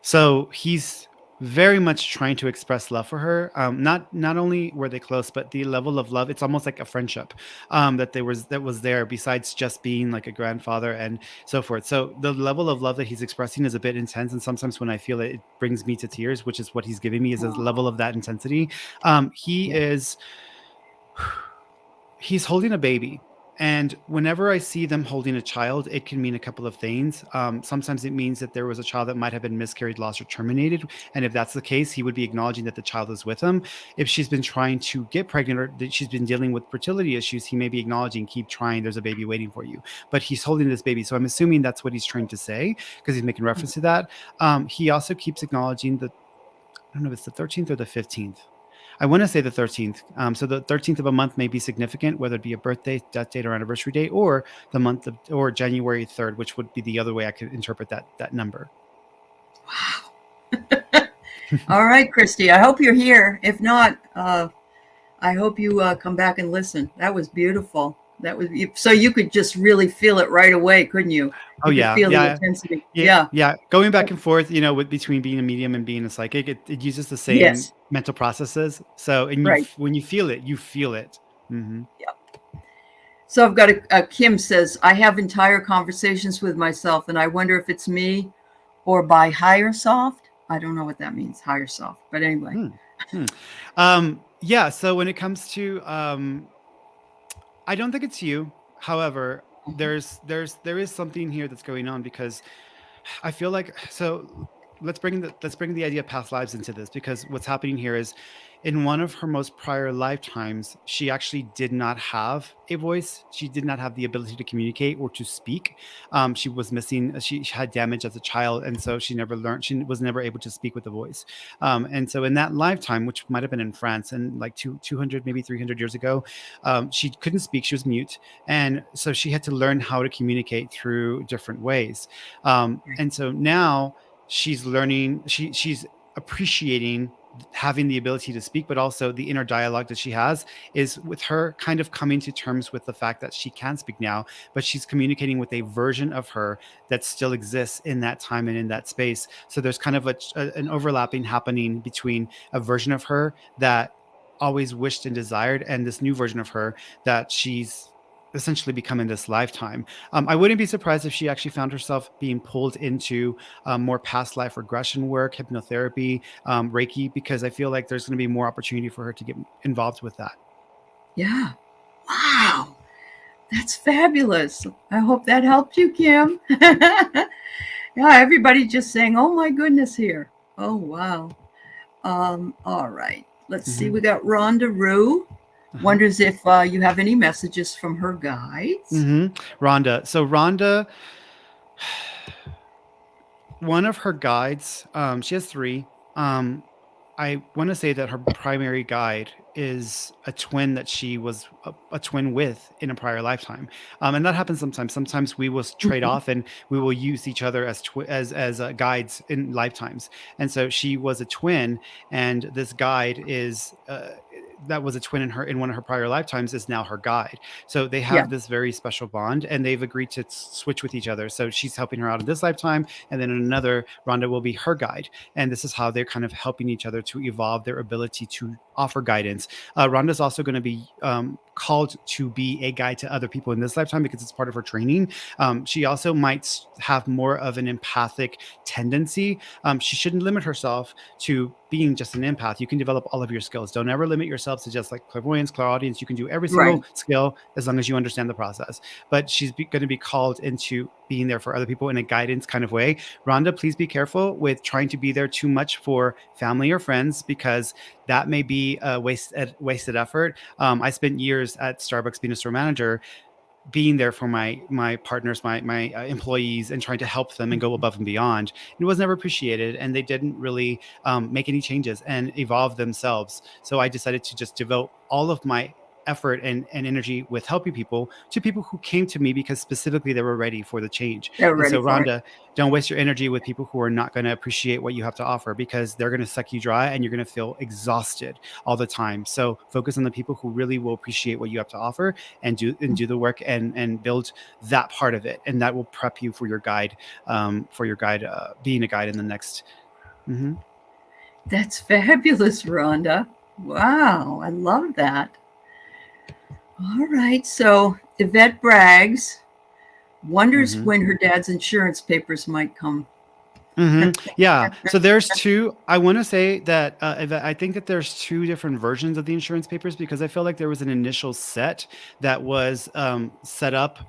So he's very much trying to express love for her. Not only were they close, but the level of love, it's almost like a friendship that was there, besides just being like a grandfather and so forth. So the level of love that he's expressing is a bit intense, and sometimes when I feel it, it brings me to tears, which is what he's giving me, is a level of that intensity. He's holding a baby. And whenever I see them holding a child, it can mean a couple of things. Sometimes it means that there was a child that might have been miscarried, lost, or terminated. And if that's the case, he would be acknowledging that the child is with him. If she's been trying to get pregnant or that she's been dealing with fertility issues, he may be acknowledging, keep trying, there's a baby waiting for you. But he's holding this baby. So I'm assuming that's what he's trying to say, because he's making reference to that. He also keeps acknowledging I don't know if it's the 13th or the 15th. I want to say the 13th. So the 13th of a month may be significant, whether it be a birthday, death date, or anniversary date, or the month of, or January 3rd, which would be the other way I could interpret that number. Wow. All right, Christy, I hope you're here. If not, I hope you come back and listen. That was beautiful. That was so you could just really feel it right away, couldn't you? Oh You yeah, could feel yeah, the intensity. yeah. Going back and forth, between being a medium and being a psychic, it uses the same Yes. mental processes. So, and Right. when you feel it, you feel it. Mm-hmm. Yep. So I've got Kim says, I have entire conversations with myself, and I wonder if it's me or by higher soft. I don't know what that means, higher soft, but anyway. Yeah. So when it comes to, I don't think it's you. However, there is something here that's going on, because I feel like, so let's bring the idea of past lives into this, because what's happening here is, in one of her most prior lifetimes, she actually did not have a voice. She did not have the ability to communicate or to speak. She was missing. She had damage as a child, and so she never learned. She was never able to speak with a voice. And so in that lifetime, which might have been in France, and like 200, maybe 300 years ago, she couldn't speak. She was mute, and so she had to learn how to communicate through different ways. And so now she's learning. She's appreciating having the ability to speak, but also the inner dialogue that she has is with her kind of coming to terms with the fact that she can speak now, but she's communicating with a version of her that still exists in that time and in that space. So there's kind of an overlapping happening between a version of her that always wished and desired and this new version of her that she's essentially become in this lifetime. I wouldn't be surprised if she actually found herself being pulled into more past life regression work, hypnotherapy, Reiki, because I feel like there's going to be more opportunity for her to get involved with that. Yeah. Wow. That's fabulous. I hope that helped you, Kim. Yeah, everybody just saying, oh my goodness here. Oh, wow. All right. Let's see. We got Rhonda Rue. Wonders if you have any messages from her guides. Rhonda. So Rhonda, one of her guides, she has 3. I want to say that her primary guide is a twin that she was a twin with in a prior lifetime, and that happens sometimes. Sometimes we will trade off, and we will use each other as guides in lifetimes. And so she was a twin, and this guide is. That was a twin in one of her prior lifetimes is now her guide. So they have this very special bond, and they've agreed to switch with each other. So she's helping her out in this lifetime, and then in another, Rhonda will be her guide. And this is how they're kind of helping each other to evolve their ability to offer guidance. Rhonda's also going to be called to be a guide to other people in this lifetime because it's part of her training. She also might have more of an empathic tendency. She shouldn't limit herself to being just an empath. You can develop all of your skills. Don't ever limit yourself to just like clairvoyance, clairaudience. You can do every single skill as long as you understand the process. But she's going to be called into being there for other people in a guidance kind of way. Rhonda, please be careful with trying to be there too much for family or friends, because that may be a wasted effort. I spent years at Starbucks being a store manager, being there for my partners, my employees, and trying to help them and go above and beyond. It was never appreciated, and they didn't really make any changes and evolve themselves. So I decided to just devote all of my effort and energy with helping people to people who came to me because specifically they were ready for the change. And so Rhonda, don't waste your energy with people who are not going to appreciate what you have to offer, because they're going to suck you dry and you're going to feel exhausted all the time. So focus on the people who really will appreciate what you have to offer and do the work and build that part of it. And that will prep you for your guide, being a guide in the next. That's fabulous, Rhonda. Wow. I love that. All right. So Yvette Braggs wonders when her dad's insurance papers might come. Yeah. So there's 2. I want to say that I think that there's 2 different versions of the insurance papers, because I feel like there was an initial set that was set up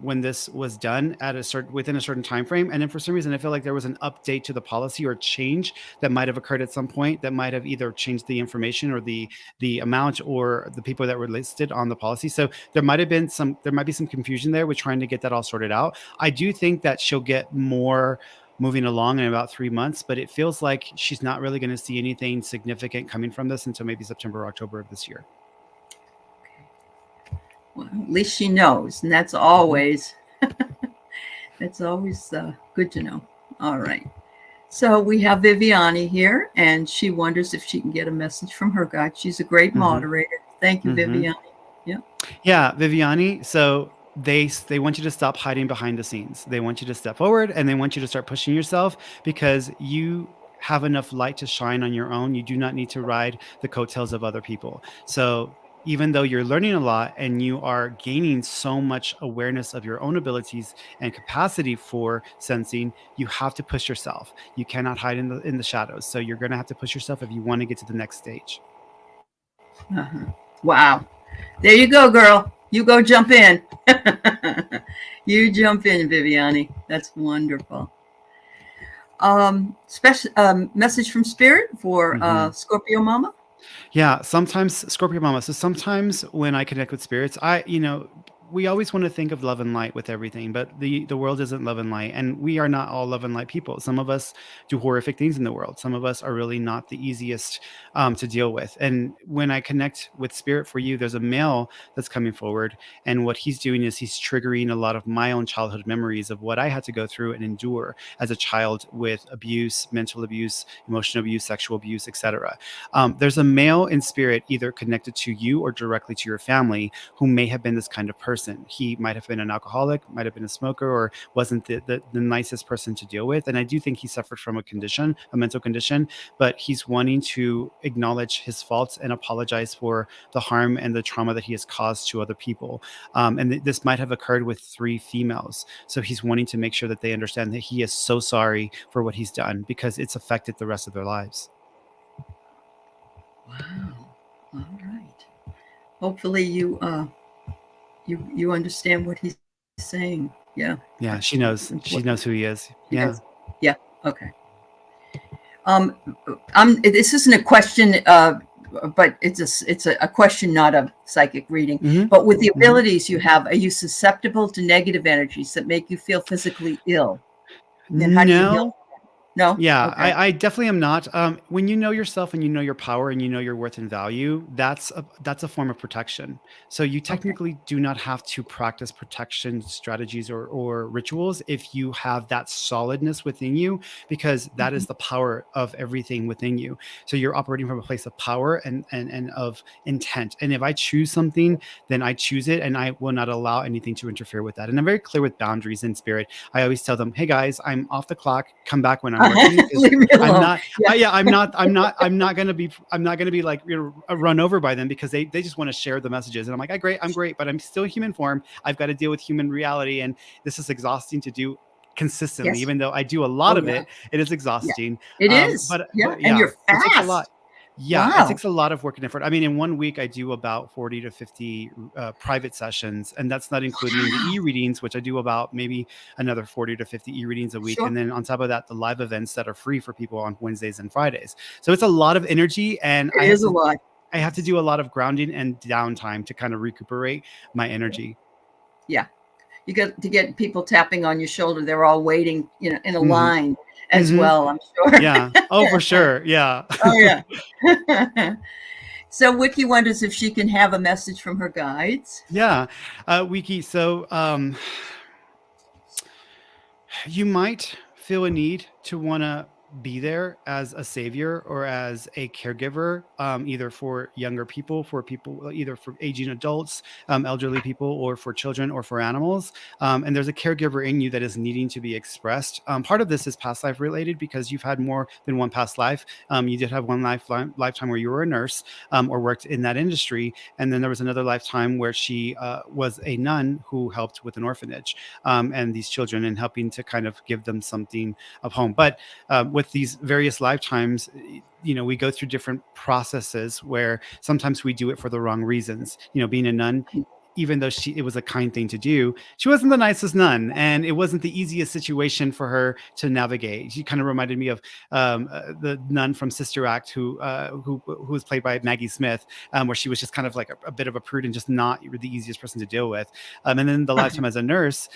when this was done at within a certain time frame, and then for some reason I feel like there was an update to the policy or change that might have occurred at some point that might have either changed the information or the amount or the people that were listed on the policy. So there might be some confusion there with trying to get that all sorted out. I do think that she'll get more moving along in about 3 months, but it feels like she's not really going to see anything significant coming from this until maybe September or October of this year. Well, at least she knows, and that's always good to know. All right. So we have Viviani here, and she wonders if she can get a message from her guide. She's a great moderator. Thank you, Viviani. Yeah, Viviani. So they want you to stop hiding behind the scenes. They want you to step forward, and they want you to start pushing yourself, because you have enough light to shine on your own. You do not need to ride the coattails of other people. So even though you're learning a lot and you are gaining so much awareness of your own abilities and capacity for sensing, you have to push yourself. You cannot hide in the shadows. So you're going to have to push yourself if you want to get to the next stage. Wow. There you go, girl. You go jump in. You jump in, Viviani. That's wonderful. Special message from Spirit for Scorpio Mama. Yeah, sometimes Scorpio Mama. So sometimes when I connect with spirits, we always want to think of love and light with everything, but the world isn't love and light, and we are not all love and light people. Some of us do horrific things in the world. Some of us are really not the easiest to deal with. And when I connect with spirit for you, there's a male that's coming forward, and what he's doing is he's triggering a lot of my own childhood memories of what I had to go through and endure as a child with abuse, mental abuse, emotional abuse, sexual abuse, etc. There's a male in spirit either connected to you or directly to your family who may have been this kind of person. He might have been an alcoholic, might have been a smoker, or wasn't the nicest person to deal with. And I do think he suffered from a mental condition, but he's wanting to acknowledge his faults and apologize for the harm and the trauma that he has caused to other people. And this might have occurred with 3 females. So he's wanting to make sure that they understand that he is so sorry for what he's done because it's affected the rest of their lives. Wow. All right. Hopefully you understand what he's saying. Yeah. Yeah, she knows. She knows who he is. Yeah. Yeah. Okay. This isn't a question, but it's a question, not a psychic reading. Mm-hmm. But with the abilities you have, are you susceptible to negative energies that make you feel physically ill? And how do you heal? No? Yeah, Okay. I definitely am not. When you know yourself and you know your power and you know your worth and value, that's a form of protection. So you technically do not have to practice protection strategies or rituals if you have that solidness within you, because that is the power of everything within you. So you're operating from a place of power and of intent. And if I choose something, then I choose it, and I will not allow anything to interfere with that. And I'm very clear with boundaries in spirit. I always tell them, hey guys, I'm off the clock. Come back when I'm working. Leave me alone. I'm not gonna be like, run over by them because they just want to share the messages. And I'm like, I'm great, but I'm still human form. I've got to deal with human reality, and this is exhausting to do consistently. Even though I do a lot of it is exhausting. It is. But and you're fast. It takes a lot. Yeah, wow. It takes a lot of work and effort. I mean, in 1 week, I do about 40 to 50 private sessions, and that's not including the e-readings, which I do about maybe another 40 to 50 e-readings a week. Sure. And then on top of that, the live events that are free for people on Wednesdays and Fridays. So it's a lot of energy, and it is a lot. I have to do a lot of grounding and downtime to kind of recuperate my energy. Yeah. You got to get people tapping on your shoulder. They're all waiting, in a line as well, I'm sure. Yeah. Oh, for sure. Yeah. Oh, yeah. So Wiki wonders if she can have a message from her guides. Yeah. Wiki, so you might feel a need to want to be there as a savior or as a caregiver, either for younger people, for people, either for aging adults, elderly people, or for children or for animals. And there's a caregiver in you that is needing to be expressed. Part of this is past life related because you've had more than one past life. You did have one lifetime where you were a nurse or worked in that industry. And then there was another lifetime where she was a nun who helped with an orphanage and these children and helping to kind of give them something of home. But with these various lifetimes, we go through different processes where sometimes we do it for the wrong reasons. Being a nun, even though it was a kind thing to do, she wasn't the nicest nun, and it wasn't the easiest situation for her to navigate. She kind of reminded me of the nun from Sister Act, who was played by Maggie Smith, where she was just kind of like a bit of a prude and just not the easiest person to deal with. And then the lifetime as a nurse,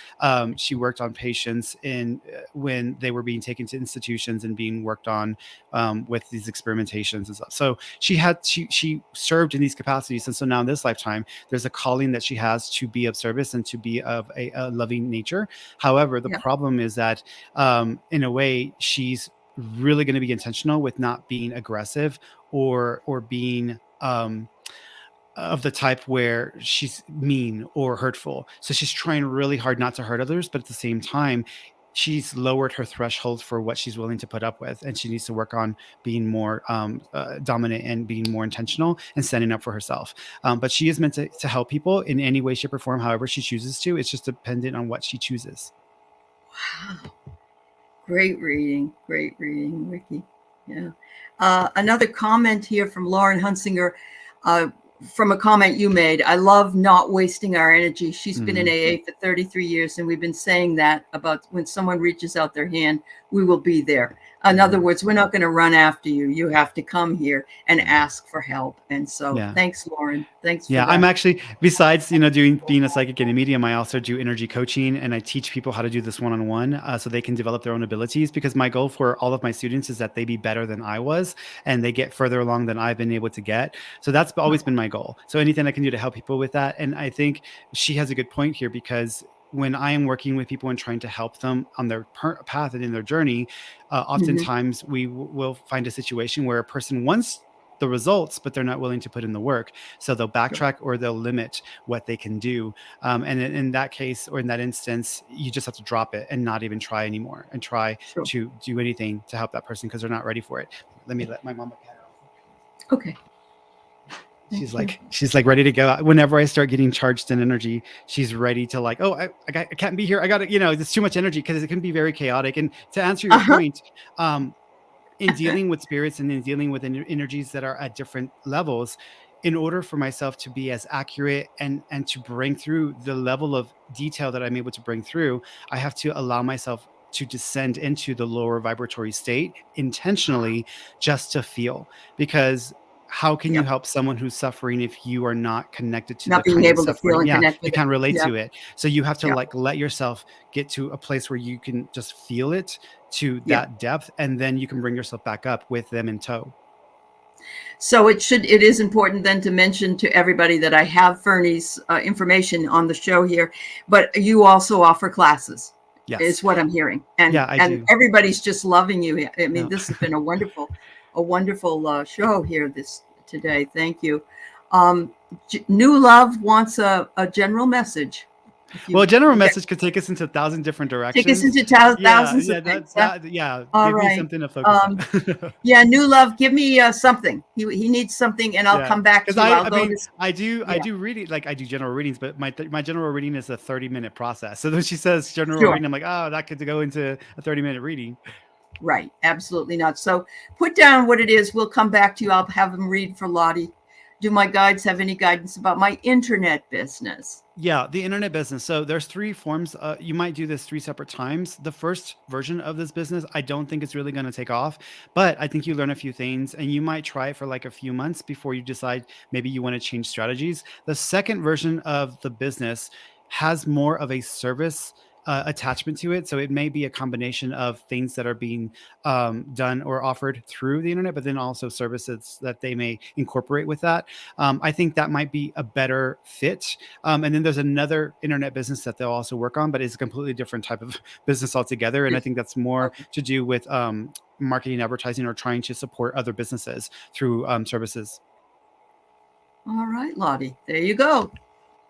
she worked on patients when they were being taken to institutions and being worked on with these experimentations and stuff. So she served in these capacities, and so now in this lifetime, there's a calling that she has to be of service and to be of a loving nature. However, the problem is that in a way, she's really going to be intentional with not being aggressive or being of the type where she's mean or hurtful. So she's trying really hard not to hurt others, but at the same time, she's lowered her threshold for what she's willing to put up with, and she needs to work on being more dominant and being more intentional and standing up for herself. But she is meant to help people in any way, shape, or form, however she chooses to. It's just dependent on what she chooses. Wow. Great reading, Wiki. Yeah. Another comment here from Lauren Hunsinger. From a comment you made, I love not wasting our energy. She's been in AA for 33 years, and we've been saying that about when someone reaches out their hand, we will be there. In other words, we're not going to run after you. You have to come here and Yeah. ask for help. And so Yeah. thanks, Lauren. Thanks for Yeah, I'm that. actually, besides doing being a psychic and a medium, I also do energy coaching, and I teach people how to do this one-on-one, so they can develop their own abilities. Because my goal for all of my students is that they be better than I was, and they get further along than I've been able to get. So that's always been my goal. So anything I can do to help people with that, and I think she has a good point here, because when I am working with people and trying to help them on their path and in their journey, Mhm. oftentimes we will find a situation where a person wants the results, but they're not willing to put in the work. So they'll Sure. backtrack or they'll limit what they can do. And in that case, or in that instance, you just have to drop it and not even try anymore, and try Sure. to do anything to help that person because they're not ready for it. Let me let my mama cat out. Okay. She's Thank you. like ready to go. Whenever I start getting charged in energy, she's ready to like, oh, I can't be here. I got to, there's too much energy, because it can be very chaotic. And to answer your Uh-huh. point, in dealing with spirits and in dealing with energies that are at different levels, in order for myself to be as accurate and to bring through the level of detail that I'm able to bring through, I have to allow myself to descend into the lower vibratory state intentionally, just to feel. Because how can you Yep. help someone who's suffering if you are not connected to the Not being kind of able to feel suffering? and Yeah, connect you with it. can't relate Yeah. to it. So you have to Yeah. like let yourself get to a place where you can just feel it to Yeah. that depth, and then you can bring yourself back up with them in tow. So it is important then to mention to everybody that I have Fernie's information on the show here, but you also offer classes, Yes. is what I'm hearing, and Yeah, I and do. everybody's just loving you. I mean, Yeah. this has been a wonderful show here this today. Thank you. New Love wants a general message. If Well, you a general yeah, message could take us into 1,000 different take us directions. into Yeah, thousands of yeah, things. Huh? that yeah. All Give me right. something to focus Um, on. yeah, New Love, give me something. He needs something, and I'll Yeah, come back because to you. I'll I go mean, to I yeah. do reading, like I do general readings, but my general reading is a 30-minute process. So when she says general Sure. reading, I'm like, oh, that could go into a 30-minute reading. Right. Absolutely not. So put down what it is. We'll come back to you. I'll have them read for Lottie. Do my guides have any guidance about my internet business? Yeah, the internet business. So there's three forms. You might do this three separate times. The first version of this business, I don't think it's really going to take off, but I think you learn a few things, and you might try it for like a few months before you decide maybe you want to change strategies. The second version of the business has more of a service attachment to it. So it may be a combination of things that are being done or offered through the internet, but then also services that they may incorporate with that. I think that might be a better fit. And then there's another internet business that they'll also work on, but it's a completely different type of business altogether. And I Yes. think that's more Okay. to do with marketing, advertising, or trying to support other businesses through services. All right, Lottie. There you go.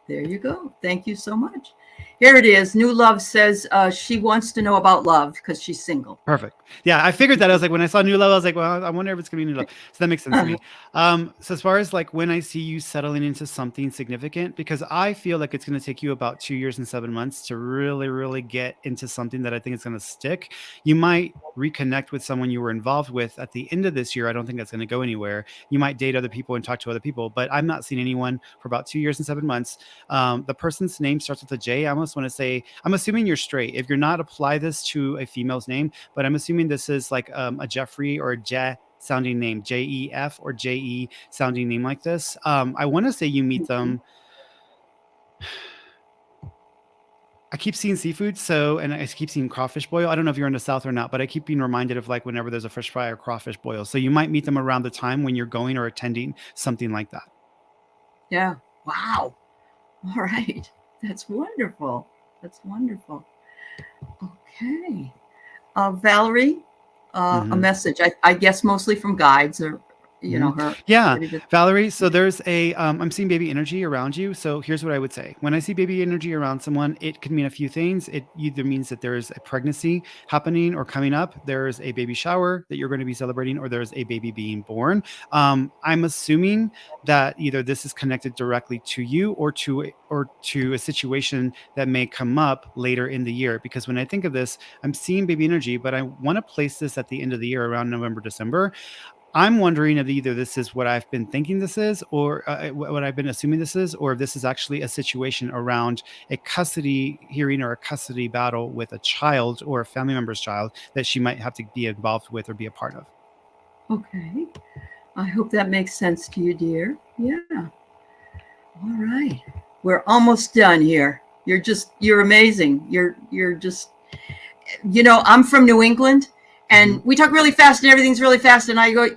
There you go. Thank you so much. Here it is. New Love says she wants to know about love because she's single. Perfect. Yeah, I figured that. I was like, when I saw New Love, I was like, well, I wonder if it's gonna be New Love. So that makes sense to Uh-huh. me. So as far as like when I see you settling into something significant, because I feel like it's gonna take you about 2 years and 7 months to really, really get into something that I think is gonna stick. You might reconnect with someone you were involved with at the end of this year. I don't think that's gonna go anywhere. You might date other people and talk to other people, but I'm not seeing anyone for about 2 years and 7 months. The person's name starts with a J. I almost want to say, I'm assuming you're straight. If you're not, apply this to a female's name, but I'm assuming this is like a Jeffrey or a Je sounding name, JEF or JE sounding name like this. I want to say you meet them. I keep seeing seafood, and I keep seeing crawfish boil. I don't know if you're in the South or not, but I keep being reminded of like whenever there's a fish fry or crawfish boil. So you might meet them around the time when you're going or attending something like that. Yeah. Wow. All right. That's wonderful. That's wonderful. Okay. Valerie, a Mm-hmm. message, I guess mostly from guides or, Mhm. her. Yeah, Valerie. So there's I'm seeing baby energy around you. So here's what I would say. When I see baby energy around someone, it could mean a few things. It either means that there's a pregnancy happening or coming up, there's a baby shower that you're going to be celebrating, or there's a baby being born. I'm assuming that either this is connected directly to you or to a situation that may come up later in the year. Because when I think of this, I'm seeing baby energy, but I want to place this at the end of the year around November, December. I'm wondering if either this is what I've been thinking this is, or what I've been assuming this is, or if this is actually a situation around a custody hearing or a custody battle with a child or a family member's child that she might have to be involved with or be a part of. Okay. I hope that makes sense to you, dear. Yeah. All right. We're almost done here. You're amazing. You're just, I'm from New England and we talk really fast and everything's really fast. And I go,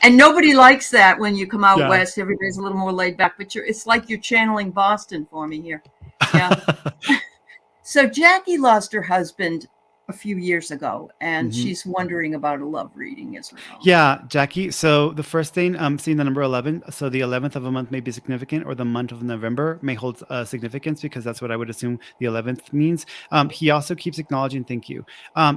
and nobody likes that when you come out Yeah. west. Everybody's a little more laid back, but it's like you're channeling Boston for me here. Yeah. So Jackie lost her husband a few years ago, and she's wondering about a love reading as well. Yeah, Jackie. So the first thing, I'm seeing the number 11. So the 11th of a month may be significant, or the month of November may hold significance, because that's what I would assume the 11th means. He also keeps acknowledging thank you.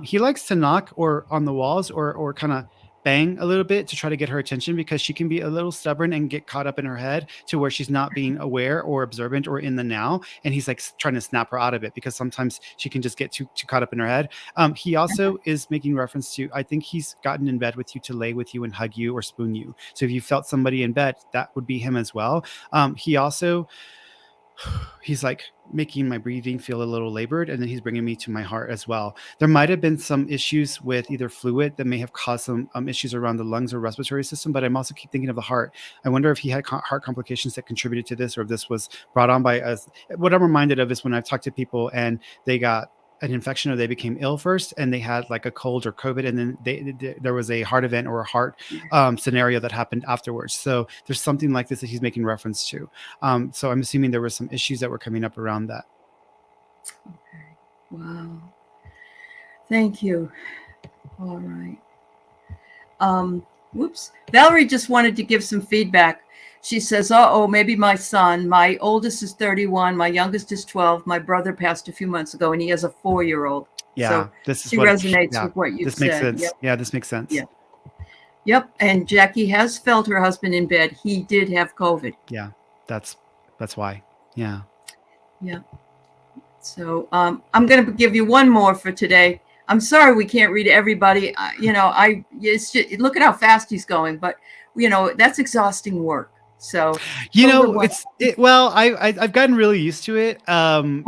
He likes to knock or on the walls, or kind of bang a little bit to try to get her attention, because she can be a little stubborn and get caught up in her head to where she's not being aware or observant or in the now. And he's like trying to snap her out of it, because sometimes she can just get too caught up in her head. He also is making reference to, I think he's gotten in bed with you to lay with you and hug you or spoon you. So if you felt somebody in bed, that would be him as well. He also, he's like making my breathing feel a little labored, and then he's bringing me to my heart as well. There might have been some issues with either fluid that may have caused some issues around the lungs or respiratory system, but I'm also keep thinking of the heart. I wonder if he had heart complications that contributed to this, or if this was brought on by us. What I'm reminded of is when I've talked to people and they got an infection or they became ill first, and they had like a cold or COVID, and then there was a heart event or a heart scenario that happened afterwards. So there's something like this that he's making reference to. So I'm assuming there were some issues that were coming up around that. Okay. Wow. Thank you. All right. Whoops. Valerie just wanted to give some feedback. She says, maybe my son. My oldest is 31. My youngest is 12. My brother passed a few months ago, and he has a 4-year-old. Yeah, so this is she resonates with what you said. This makes sense. Yep. Yeah, this makes sense. Yep. Yep. And Jackie has felt her husband in bed. He did have COVID. Yeah, that's why. Yeah. Yeah. So I'm going to give you one more for today. I'm sorry we can't read everybody. It's just, look at how fast he's going, but that's exhausting work. So I've gotten really used to it. And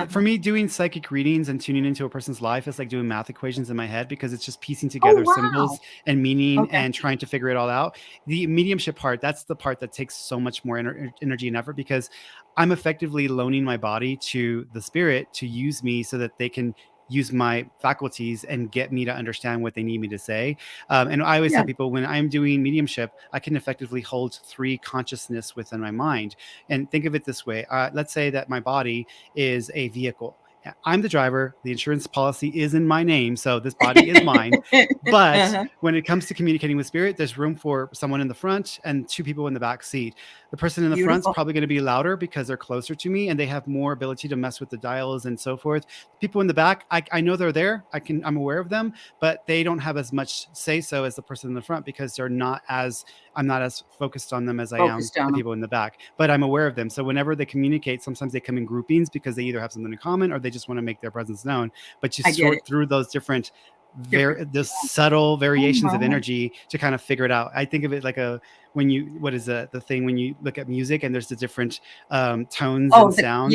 for me, doing psychic readings and tuning into a person's life is like doing math equations in my head, because it's just piecing together symbols and meaning and trying to figure it all out. The mediumship part, that's the part that takes so much more energy and effort, because I'm effectively loaning my body to the spirit to use me so that they can use my faculties and get me to understand what they need me to say. And I always tell people, when I'm doing mediumship, I can effectively hold 3 consciousness within my mind. And think of it this way. Let's say that my body is a vehicle. I'm the driver. The insurance policy is in my name, so this body is mine. But when it comes to communicating with spirit, there's room for someone in the front and 2 people in the back seat. The person in the front is probably going to be louder because they're closer to me and they have more ability to mess with the dials and so forth. People in the back, I know they're there. I'm aware of them, but they don't have as much say so as the person in the front, because I'm not as focused on them as I am the people in the back. But I'm aware of them. So whenever they communicate, sometimes they come in groupings because they either have something in common or they just want to make their presence known. But you sort through those different the subtle variations of energy to kind of figure it out. I think of it like when you look at music and there's the different tones and sounds.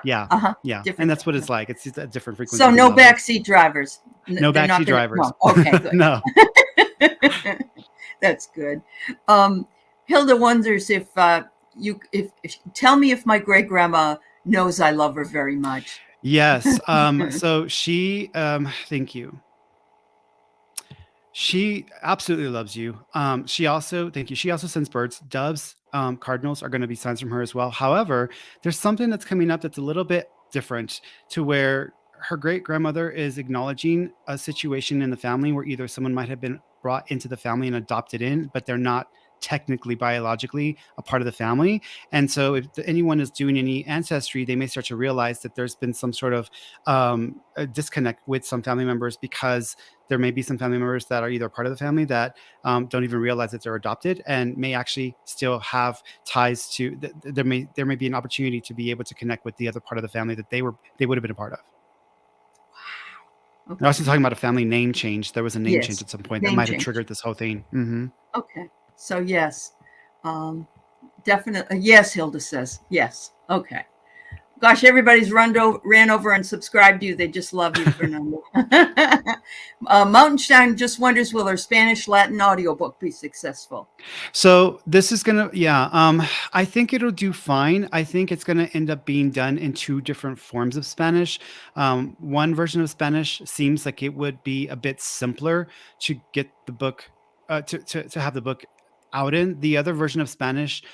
Yeah. And that's what it's like. It's just a different frequency. So no backseat drivers. No backseat drivers. No. Okay, good. No. That's good. Hilda wonders if tell me if my great grandma knows I love her very much. Yes. So she, thank you. She absolutely loves you. She also sends birds. Doves, cardinals are going to be signs from her as well. However, there's something that's coming up that's a little bit different, to where her great grandmother is acknowledging a situation in the family where either someone might have been brought into the family and adopted in, but they're not technically biologically a part of the family. And so if anyone is doing any ancestry, they may start to realize that there's been some sort of a disconnect with some family members, because there may be some family members that are either part of the family that don't even realize that they're adopted, and may actually still have ties to there may be an opportunity to be able to connect with the other part of the family that they would have been a part of. They're also Okay. talking about a family name change. There was a name change Yes. at some point that Name might have change. triggered this whole thing. Mm-hmm. Okay. So yes. Um, definitely. Yes, Hilda says. Yes. Okay. Gosh, everybody's ran over and subscribed to you. They just love you, Fernando. Mountainstein just wonders, will her Spanish Latin audiobook be successful? So this is gonna, yeah. I think it'll do fine. I think it's gonna end up being done in two different forms of Spanish. One version of Spanish seems like it would be a bit simpler to get the book, to have the book out in. The other version of Spanish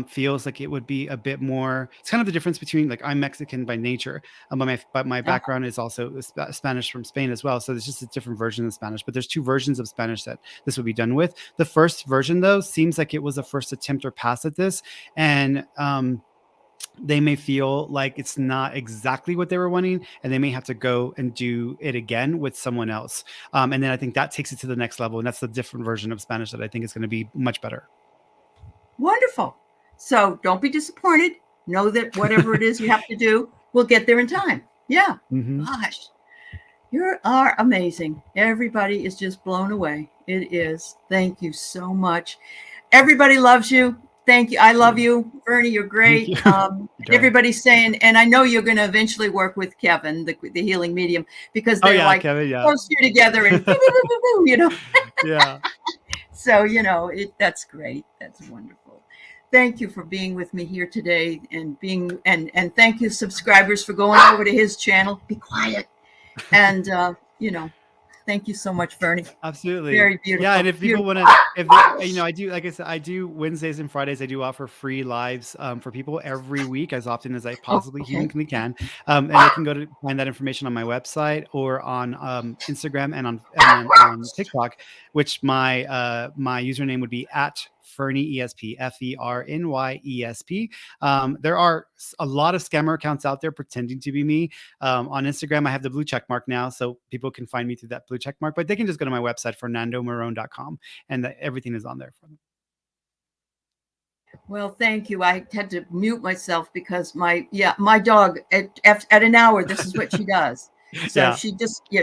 feels like it would be a bit more. It's kind of the difference between, like, I'm Mexican by nature, but my Uh, background is also Spanish from Spain as well. So there's just a different version of Spanish. But there's two versions of Spanish that this would be done with. The first version, though, seems like it was a first attempt or pass at this, and they may feel like it's not exactly what they were wanting, and they may have to go and do it again with someone else. And then I think that takes it to the next level, and that's the different version of Spanish that I think is going to be much better. Wonderful. So don't be disappointed. Know that whatever it is you have to do, we'll get there in time. Yeah. Mm-hmm. Gosh, you are amazing. Everybody is just blown away. It is. Thank you so much. Everybody loves you. Thank you. I love you, Bernie. You're Thank great. you. Everybody's saying, and I know you're going to eventually work with Kevin, the healing medium, because Oh they're yeah, like Kevin. Yeah. close here together and you know. Yeah. So that's great. That's wonderful. Thank you for being with me here today, and thank you, subscribers, for going over to his channel. Be quiet, and thank you so much, Bernie. Absolutely. Very Yeah, beautiful. and if people Beautiful. want to, if they, I do, like I said, I do Wednesdays and Fridays. I do offer free lives for people every week, as often as I possibly Okay. humanly can. And they can go to find that information on my website or on Instagram and on TikTok, which my username would be at FernieESP, FERNYESP. There are a lot of scammer accounts out there pretending to be me. On Instagram, I have the blue check mark now, so people can find me through that blue check mark, but they can just go to my website, fernandomarron.com, and everything is on there for them. Well, thank you. I had to mute myself because my dog at an hour, this is what she does. So Yeah, she's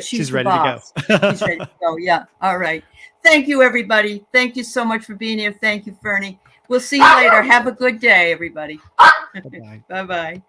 she's the ready to boss. go. She's ready to go. Yeah. All right. Thank you, everybody. Thank you so much for being here. Thank you, Fernie. We'll see you later. Have a good day, everybody. Bye-bye. Bye-bye.